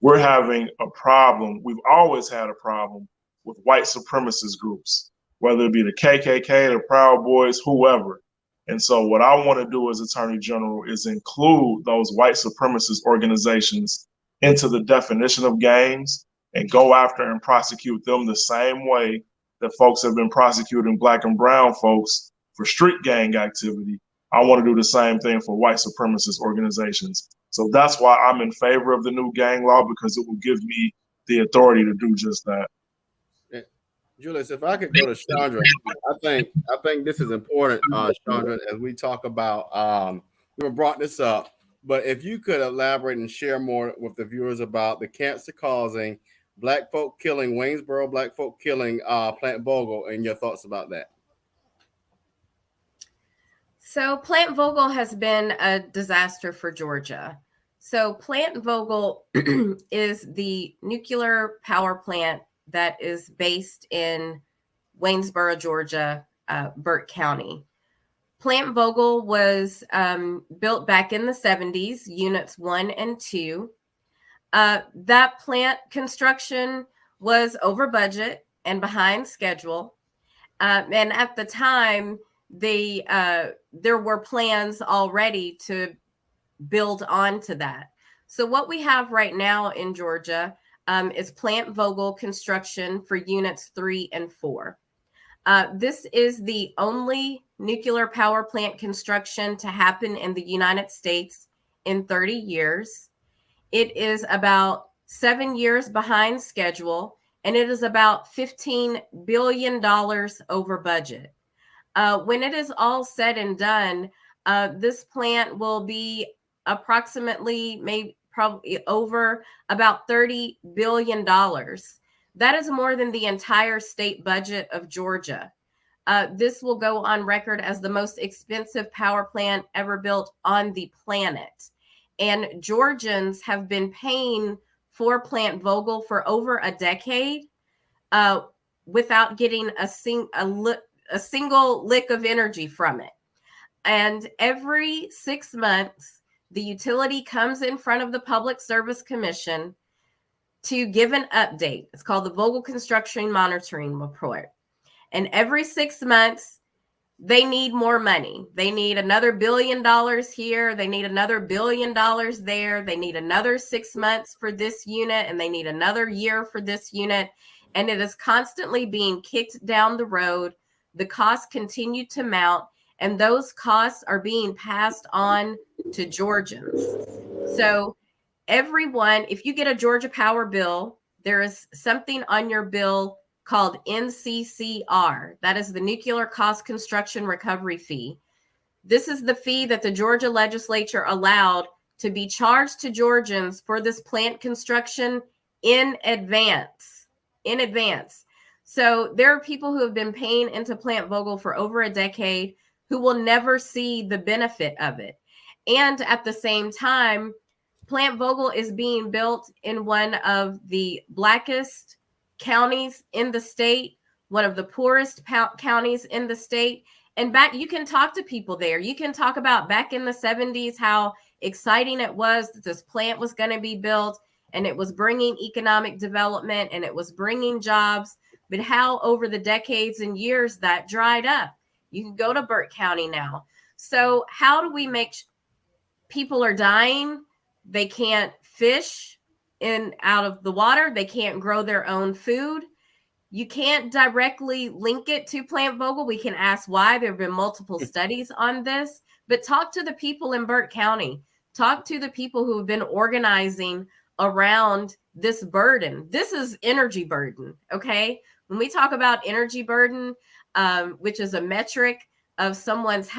We're having a problem. We've always had a problem with white supremacist groups, whether it be the KKK, the Proud Boys, whoever. And so what I want to do as Attorney General is include those white supremacist organizations into the definition of gangs and go after and prosecute them the same way that folks have been prosecuting Black and brown folks for street gang activity. I want to do the same thing for white supremacist organizations. So that's why I'm in favor of the new gang law, because it will give me the authority to do just that. Julius, if I could go to Chandra, I think this is important, Chandra, as we talk about, we brought this up, but if you could elaborate and share more with the viewers about the cancer causing Black folk killing Waynesboro, Black folk killing Plant Bogle, and your thoughts about that. So Plant Vogtle has been a disaster for Georgia. So Plant Vogtle is the nuclear power plant that is based in Waynesboro, Georgia, Burke County. Plant Vogtle was built back in the 70s, units 1 and 2. That plant construction was over budget and behind schedule. And at the time, there were plans already to build onto that. So what we have right now in Georgia is Plant Vogtle construction for units 3 and 4. This is the only nuclear power plant construction to happen in the United States in 30 years. It is about 7 years behind schedule, and it is about $15 billion over budget. When it is all said and done, this plant will be approximately, probably over about $30 billion. That is more than the entire state budget of Georgia. This will go on record as the most expensive power plant ever built on the planet. And Georgians have been paying for Plant Vogtle for over a decade without getting a single lick of energy from it. And every 6 months, the utility comes in front of the Public Service Commission to give an update. It's called the Vogtle Construction Monitoring Report. And every 6 months, they need more money. They need another $1 billion here. They need another $1 billion there. They need another 6 months for this unit, and they need another year for this unit. And it is constantly being kicked down the road. The costs continue to mount, and those costs are being passed on to Georgians. So everyone, if you get a Georgia Power bill, there is something on your bill called NCCR. That is the Nuclear Cost Construction Recovery Fee. This is the fee that the Georgia legislature allowed to be charged to Georgians for this plant construction in advance. So there are people who have been paying into Plant Vogtle for over a decade who will never see the benefit of it. And at the same time, Plant Vogtle is being built in one of the blackest counties in the state, one of the poorest counties in the state. And you can talk to people there. You can talk about back in the 70s, how exciting it was that this plant was going to be built, and it was bringing economic development, and it was bringing jobs, but how over the decades and years that dried up. You can go to Burke County now. So how do we make people are dying? They can't fish out of the water. They can't grow their own food. You can't directly link it to Plant Vogtle. We can ask why. There have been multiple studies on this, but talk to the people in Burke County. Talk to the people who have been organizing around this burden. This is energy burden, okay? When we talk about energy burden, which is a metric of someone's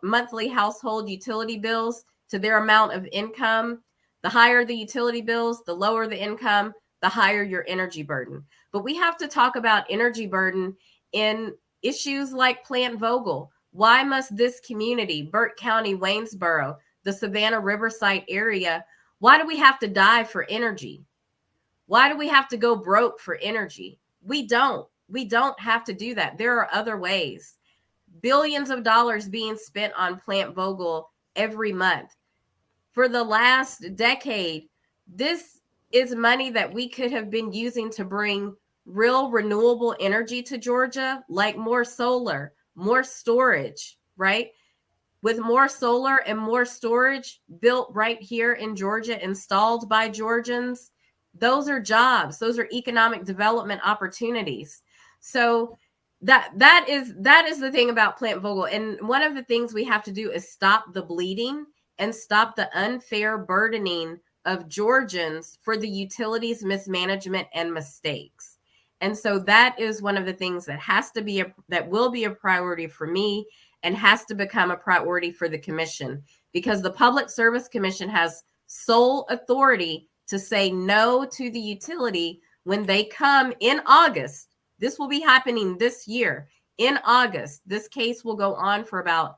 monthly household utility bills to their amount of income, the higher the utility bills, the lower the income, the higher your energy burden. But we have to talk about energy burden in issues like Plant Vogtle. Why must this community, Burke County, Waynesboro, the Savannah Riverside area, why do we have to die for energy? Why do we have to go broke for energy? We don't have to do that. There are other ways. Billions of dollars being spent on Plant Vogtle every month. For the last decade, this is money that we could have been using to bring real renewable energy to Georgia, like more solar, more storage, right? With more solar and more storage built right here in Georgia, installed by Georgians, those are jobs. Those are economic development opportunities. So that is the thing about Plant Vogtle. And one of the things we have to do is stop the bleeding and stop the unfair burdening of Georgians for the utilities mismanagement and mistakes. And so that is one of the things that will be a priority for me and has to become a priority for the commission, because the Public Service Commission has sole authority to say no to the utility when they come in August. This will be happening this year in August. This case will go on for about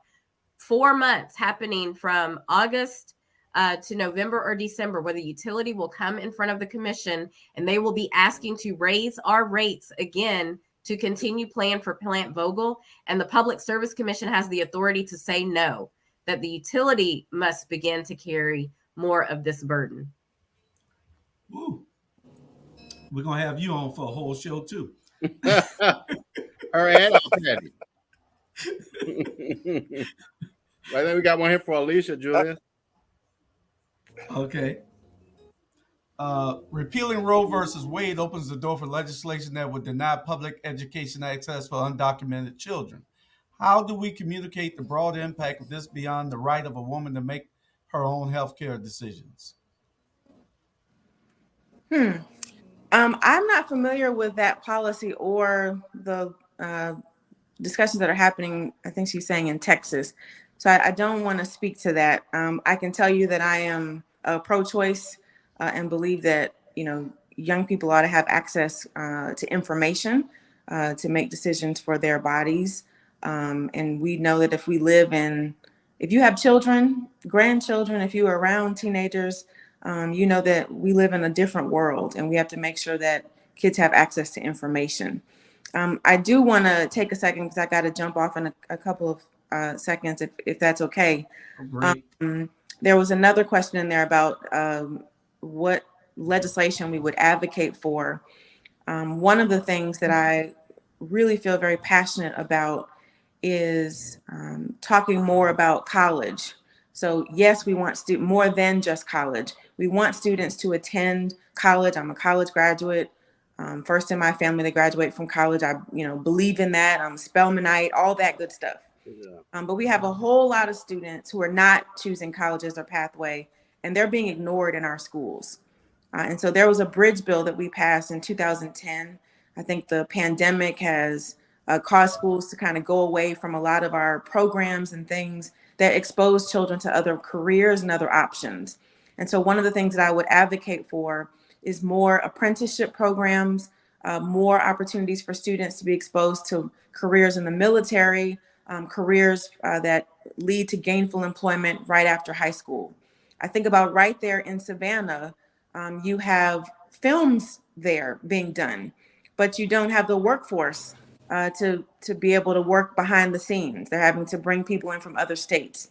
4 months happening from August to November or December, where the utility will come in front of the commission and they will be asking to raise our rates again to continue plan for Plant Vogel. And the Public Service Commission has the authority to say no, that the utility must begin to carry more of this burden. Ooh. We're going to have you on for a whole show too. Her and our Patty. I think we got one here for Alicia, Julius. Okay. Repealing Roe versus Wade opens the door for legislation that would deny public education access for undocumented children. How do we communicate the broad impact of this beyond the right of a woman to make her own healthcare decisions? I'm not familiar with that policy or the discussions that are happening. I think she's saying in Texas. So I don't want to speak to that. I can tell you that I am pro-choice and believe that, young people ought to have access to information to make decisions for their bodies. And we know that if you have children, grandchildren, if you are around teenagers, you know that we live in a different world and we have to make sure that kids have access to information. I do want to take a second because I got to jump off in a couple of seconds, if that's okay. Great. There was another question in there about what legislation we would advocate for. One of the things that I really feel very passionate about is talking more about college. So yes, we want more than just college. We want students to attend college. I'm a college graduate. First in my family to graduate from college. I, believe in that. I'm Spelmanite, all that good stuff. Yeah. But we have a whole lot of students who are not choosing college as their pathway, and they're being ignored in our schools. And so there was a bridge bill that we passed in 2010. I think the pandemic has caused schools to kind of go away from a lot of our programs and things that expose children to other careers and other options. And so one of the things that I would advocate for is more apprenticeship programs, more opportunities for students to be exposed to careers in the military, careers that lead to gainful employment right after high school. I think about right there in Savannah, you have films there being done, but you don't have the workforce to be able to work behind the scenes. They're having to bring people in from other states.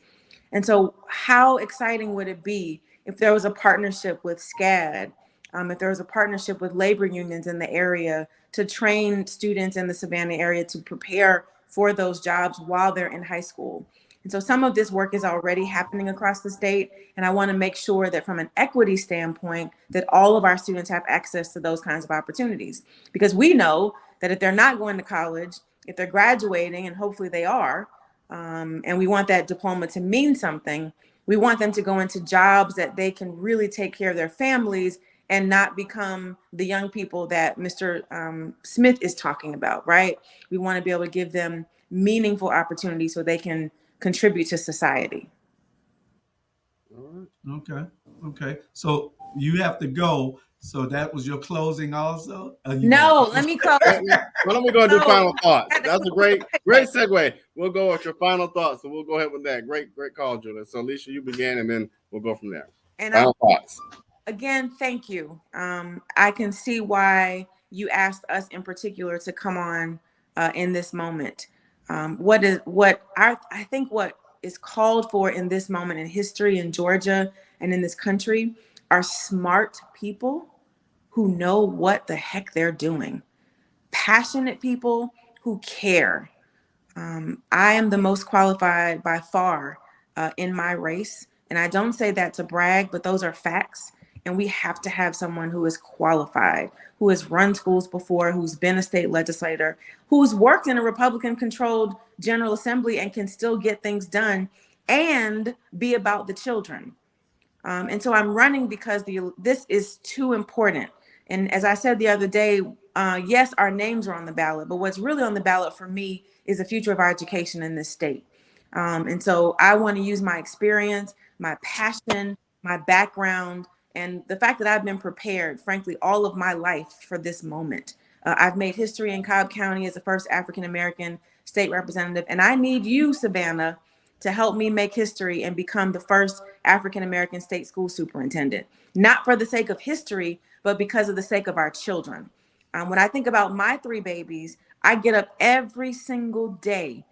And so how exciting would it be if there was a partnership with SCAD, if there was a partnership with labor unions in the area to train students in the Savannah area to prepare for those jobs while they're in high school. And so some of this work is already happening across the state. And I want to make sure that from an equity standpoint, that all of our students have access to those kinds of opportunities. Because we know that if they're not going to college, if they're graduating, and hopefully they are, and we want that diploma to mean something, we want them to go into jobs that they can really take care of their families and not become the young people that Mr. Smith is talking about, right? We want to be able to give them meaningful opportunities so they can contribute to society. All right. Okay. So you have to go. So that was your closing also? No, let me close. Why don't we go and do final thoughts? That's a great segue. We'll go with your final thoughts. So we'll go ahead with that. Great call, Julia. So Alicia, you begin, and then we'll go from there. And final thoughts. Again, thank you. I can see why you asked us in particular to come on in this moment. I think what is called for in this moment in history in Georgia and in this country are smart people who know what the heck they're doing, passionate people who care. I am the most qualified by far in my race. And I don't say that to brag, but those are facts. And we have to have someone who is qualified, who has run schools before, who's been a state legislator, who's worked in a Republican-controlled General Assembly and can still get things done and be about the children. And so I'm running because this is too important. And as I said the other day, yes, our names are on the ballot, but what's really on the ballot for me is the future of our education in this state. And so I want to use my experience, my passion, my background, and the fact that I've been prepared, frankly, all of my life for this moment. I've made history in Cobb County as the first African-American state representative. And I need you, Savannah, to help me make history and become the first African American state school superintendent. Not for the sake of history, but because of the sake of our children. When I think about my 3 babies, I get up every single day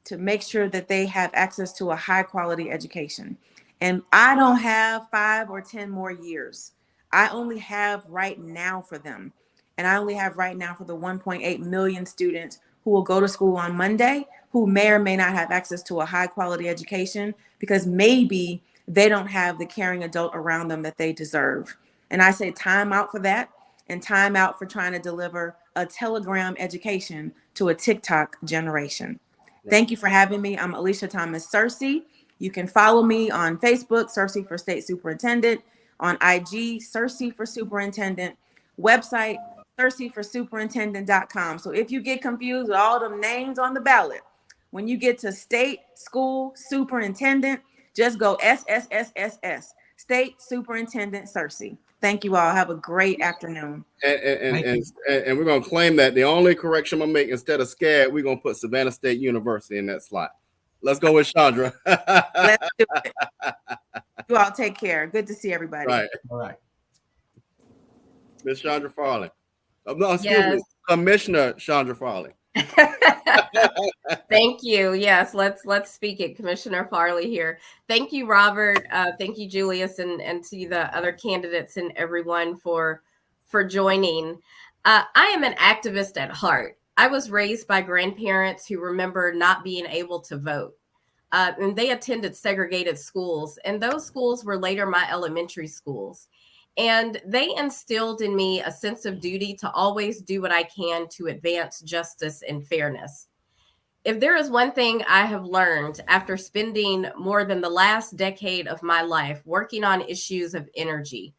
to make sure that they have access to a high quality education. And I don't have 5 or 10 more years. I only have right now for them. And I only have right now for the 1.8 million students who will go to school on Monday, who may or may not have access to a high quality education because maybe they don't have the caring adult around them that they deserve. And I say time out for that and time out for trying to deliver a Telegram education to a TikTok generation. Thank you for having me. I'm Alicia Thomas Searcy. You can follow me on Facebook, Searcy for State Superintendent, on IG, Searcy for Superintendent, website, searcyforsuperintendent.com. So if you get confused with all the names on the ballot, when you get to state school superintendent, just go SSSSS, State Superintendent Searcy. Thank you all. Have a great afternoon. And we're going to claim that the only correction I'm going to make, instead of SCAD, we're going to put Savannah State University in that slot. Let's go with Chandra. Let's do it. You all take care. Good to see everybody. Right. All right. Miss Chandra Farley. No, excuse me. Commissioner Chandra Farley. Thank you. Yes, let's speak it. Commissioner Farley here. Thank you, Robert. Thank you, Julius, and to the other candidates and everyone for joining. I am an activist at heart. I was raised by grandparents who remember not being able to vote. And they attended segregated schools, and those schools were later my elementary schools. And they instilled in me a sense of duty to always do what I can to advance justice and fairness. If there is one thing I have learned after spending more than the last decade of my life working on issues of energy,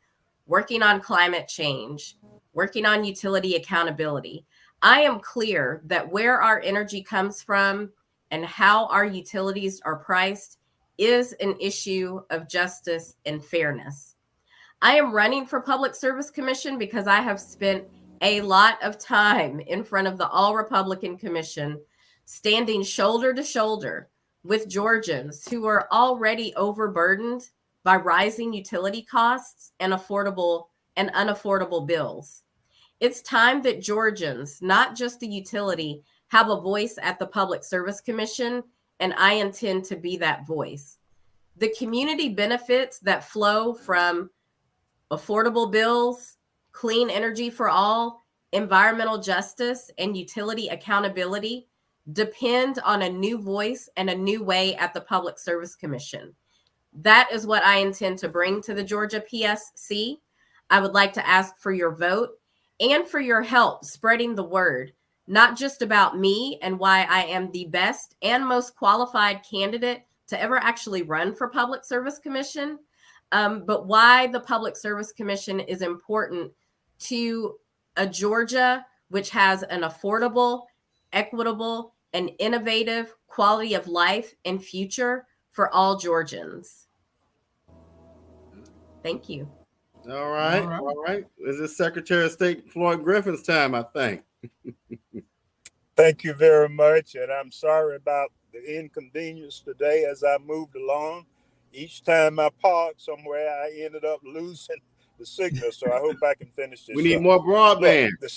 working on climate change, working on utility accountability, I am clear that where our energy comes from and how our utilities are priced is an issue of justice and fairness. I am running for Public Service Commission because I have spent a lot of time in front of the All-Republican Commission, standing shoulder to shoulder with Georgians who are already overburdened by rising utility costs and unaffordable bills. It's time that Georgians, not just the utility, have a voice at the Public Service Commission, and I intend to be that voice. The community benefits that flow from affordable bills, clean energy for all, environmental justice, and utility accountability depend on a new voice and a new way at the Public Service Commission. That is what I intend to bring to the Georgia PSC. I would like to ask for your vote and for your help spreading the word, not just about me and why I am the best and most qualified candidate to ever actually run for Public Service Commission, but why the Public Service Commission is important to a Georgia which has an affordable, equitable, and innovative quality of life and future for all Georgians. Thank you. All right. This is Secretary of State Floyd Griffin's time, I think. Thank you very much. And I'm sorry about the inconvenience today as I moved along. Each time I parked somewhere, I ended up losing the signal. So I hope I can finish this. We need more broadband. Look,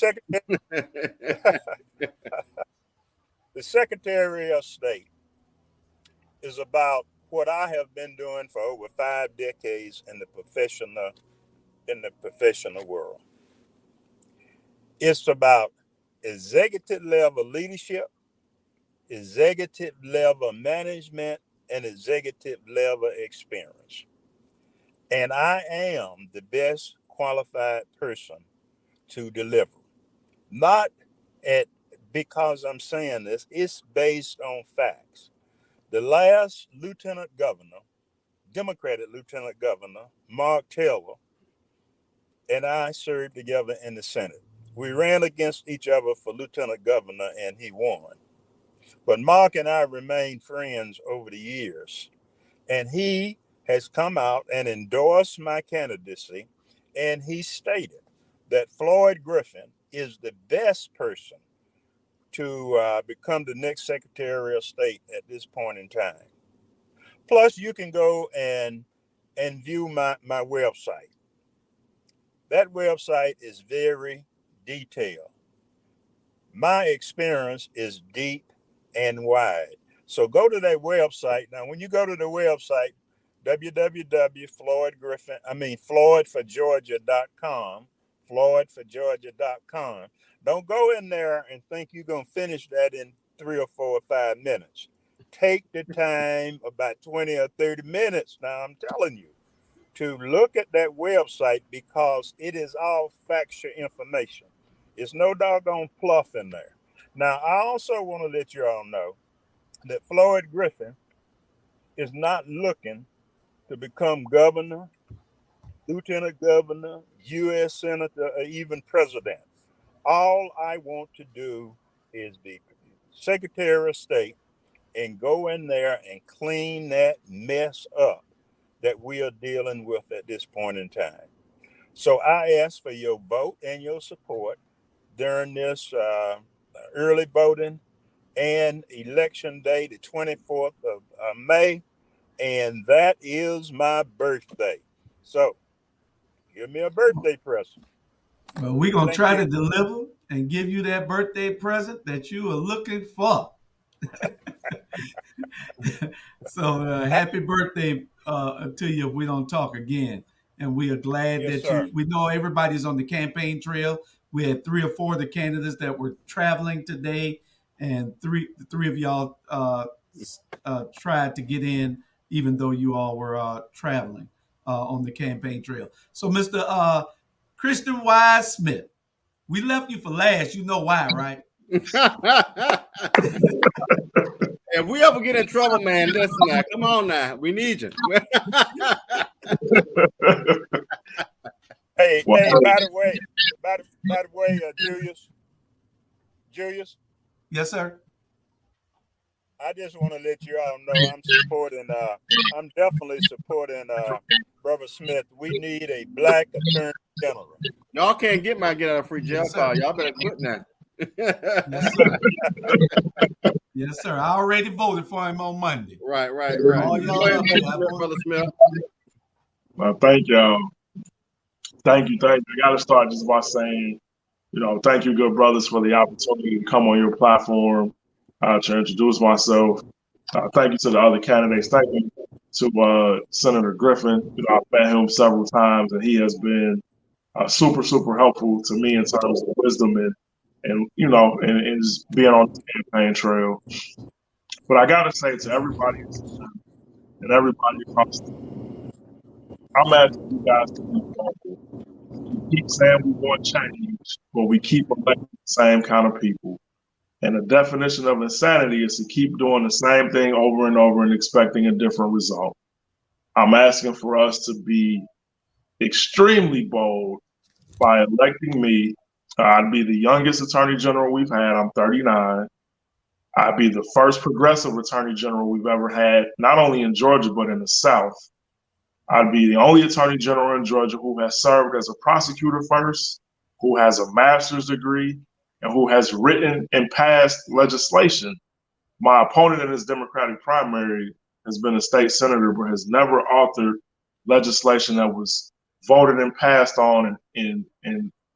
the Secretary of State is about what I have been doing for over 5 decades in the professional world. It's about executive level leadership, executive level management, and executive level experience. And I am the best qualified person to deliver. Not because I'm saying this, it's based on facts. The last lieutenant governor, Democratic lieutenant governor, Mark Taylor, and I served together in the Senate. We ran against each other for lieutenant governor and he won. But Mark and I remained friends over the years. And he has come out and endorsed my candidacy. And he stated that Floyd Griffin is the best person to become the next Secretary of State at this point in time. Plus, you can go and view my website. That website is very detailed. My experience is deep and wide. So go to that website. Now, when you go to the website, floydforgeorgia.com, floydforgeorgia.com. Don't go in there and think you're going to finish that in 3 or 4 or 5 minutes. Take the time, about 20 or 30 minutes. Now, I'm telling you, to look at that website, because it is all factual information. It's no doggone fluff in there. Now, I also want to let you all know that Floyd Griffin is not looking to become governor, lieutenant governor, U.S. senator, or even president. All I want to do is be Secretary of State and go in there and clean that mess up that we are dealing with at this point in time. So I ask for your vote and your support during this early voting and election day, the 24th of May, and that is my birthday. So give me a birthday present. Well, we're going to try you. to deliver and give you that birthday present that you are looking for. So happy birthday to you if we don't talk again. And we are glad Yes, that sir. we know everybody's on the campaign trail. We had 3 or 4 of the candidates that were traveling today, and the three of y'all tried to get in, even though you all were traveling on the campaign trail. So, Mr. Christian Wise Smith, we left you for last. You know why, right? If we ever get in trouble, man, listen now. Come on now. We need you. Hey, Well, by the way, Julius, Yes, sir. I just want to let you all know I'm definitely supporting Brother Smith. We need a black attorney general. Y'all can't get out of free jail Yes, sir. card. Y'all better quit now. Yes, sir. Yes, sir. I already voted for him on Monday. Right. All y'all Go ahead, up here, I voted- Brother Smith. well, thank y'all. Thank you. I got to start just by saying, thank you, good brothers, for the opportunity to come on your platform to introduce myself. Thank you to the other candidates. Thank you to Senator Griffin. I've met him several times, and he has been super, super helpful to me in terms of wisdom and just being on the campaign trail. But I got to say to everybody and everybody across the I'm asking you guys to be careful. We keep saying we want change, but we keep electing the same kind of people. And the definition of insanity is to keep doing the same thing over and over and expecting a different result. I'm asking for us to be extremely bold by electing me. I'd be the youngest attorney general we've had. I'm 39. I'd be the first progressive attorney general we've ever had, not only in Georgia, but in the South. I'd be the only attorney general in Georgia who has served as a prosecutor first, who has a master's degree, and who has written and passed legislation. My opponent in this Democratic primary has been a state senator, but has never authored legislation that was voted and passed on in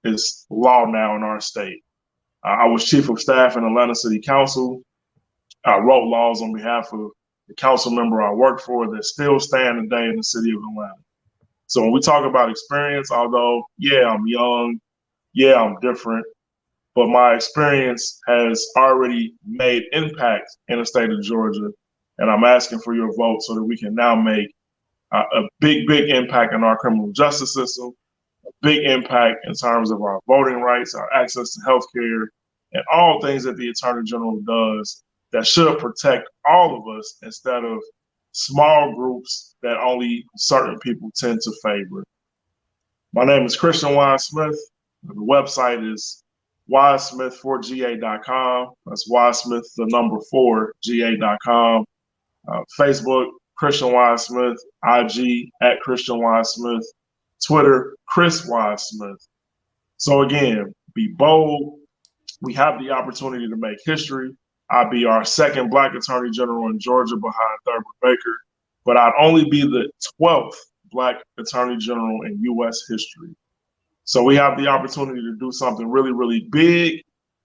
is law now in our state. I was chief of staff in Atlanta City Council. I wrote laws on behalf of the council member I worked for that still stand today in the city of Atlanta. So when we talk about experience, although, I'm young, I'm different, but my experience has already made impact in the state of Georgia. And I'm asking for your vote so that we can now make a big impact in our criminal justice system, a big impact in terms of our voting rights, our access to healthcare, and all things that the Attorney General does that should protect all of us instead of small groups that only certain people tend to favor. My name is Christian Wise Smith. The website is wisesmith4ga.com. That's wisesmith, the number 4ga.com. Facebook, Christian Wise Smith. IG, @Christian Wise Smith. Twitter, Chris Wise Smith. So again, be bold. We have the opportunity to make history. I'll be our second Black Attorney General in Georgia behind Thurman Baker. but I'd only be the 12th Black Attorney General in U.S. history. So we have the opportunity to do something really, really big.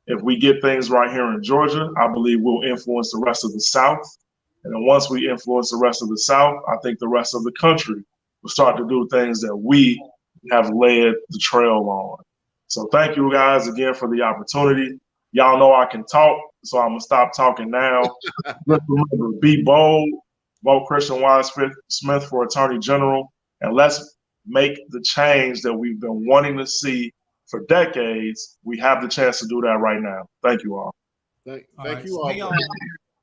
If we get things right here in Georgia, I believe we'll influence the rest of the South. And then once we influence the rest of the South, I think the rest of the country will start to do things that we have led the trail on. So thank you guys again for the opportunity. Y'all know I can talk, so I'm gonna stop talking now. Just remember, be bold, vote Christian Wise Smith for Attorney General, and let's make the change that we've been wanting to see for decades. We have the chance to do that right now. Thank you all. Thank right, you all.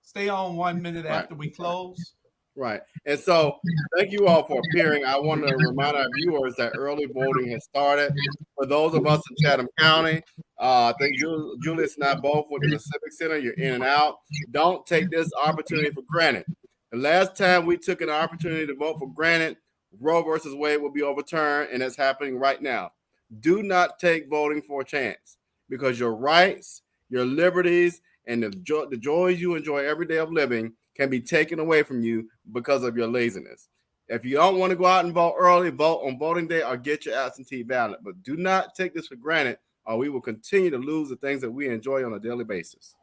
Stay on 1 minute Right. after we close. Right. And so thank you all for appearing. I want to remind our viewers that early voting has started. For those of us in Chatham County, I think Julius and I both went to the Civic Center. You're in and out. Don't take this opportunity for granted. The last time we took an opportunity to vote for granted, Roe versus Wade will be overturned, and it's happening right now. Do not take voting for a chance, because your rights, your liberties, and the joys you enjoy every day of living can be taken away from you because of your laziness. If you don't want to go out and vote early, vote on voting day or get your absentee ballot. But do not take this for granted, or we will continue to lose the things that we enjoy on a daily basis.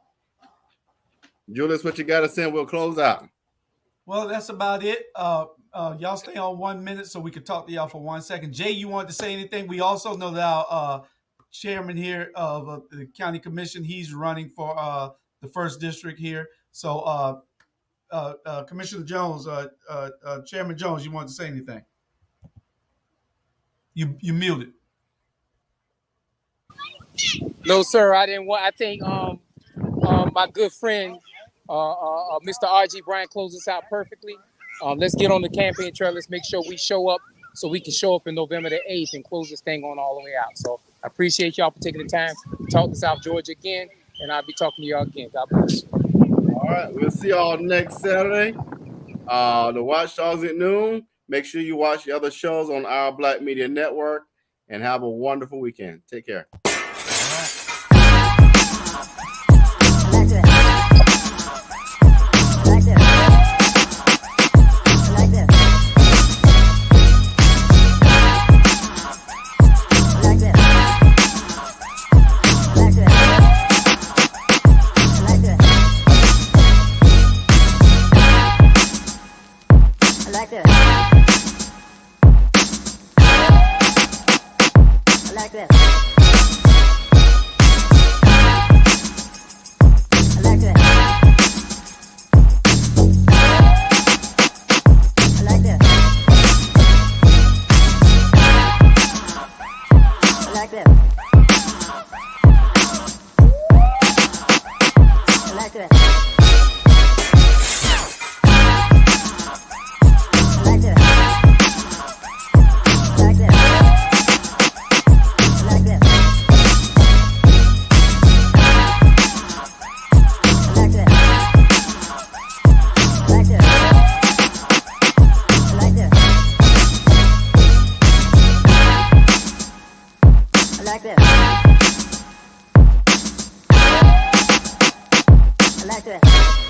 Julius, what you got to say? We'll close out. Well, that's about it. Y'all stay on 1 minute so we can talk to y'all for 1 second. Jay, you wanted to say anything? We also know that our chairman here of the county commission, he's running for the first district here. So Commissioner Jones, Chairman Jones, you wanted to say anything? You muted. No, sir, I didn't want. I think my good friend Mr. R.G. Bryant closed us out perfectly. Let's get on the campaign trail. Let's make sure we show up so we can show up in November the 8th and close this thing on all the way out. So I appreciate y'all for taking the time to talk to South Georgia again, and I'll be talking to y'all again. God bless. All right, we'll see y'all next Saturday. The Watchdogs at noon. Make sure you watch the other shows on our Black Media Network, and have a wonderful weekend. Take care. I like that.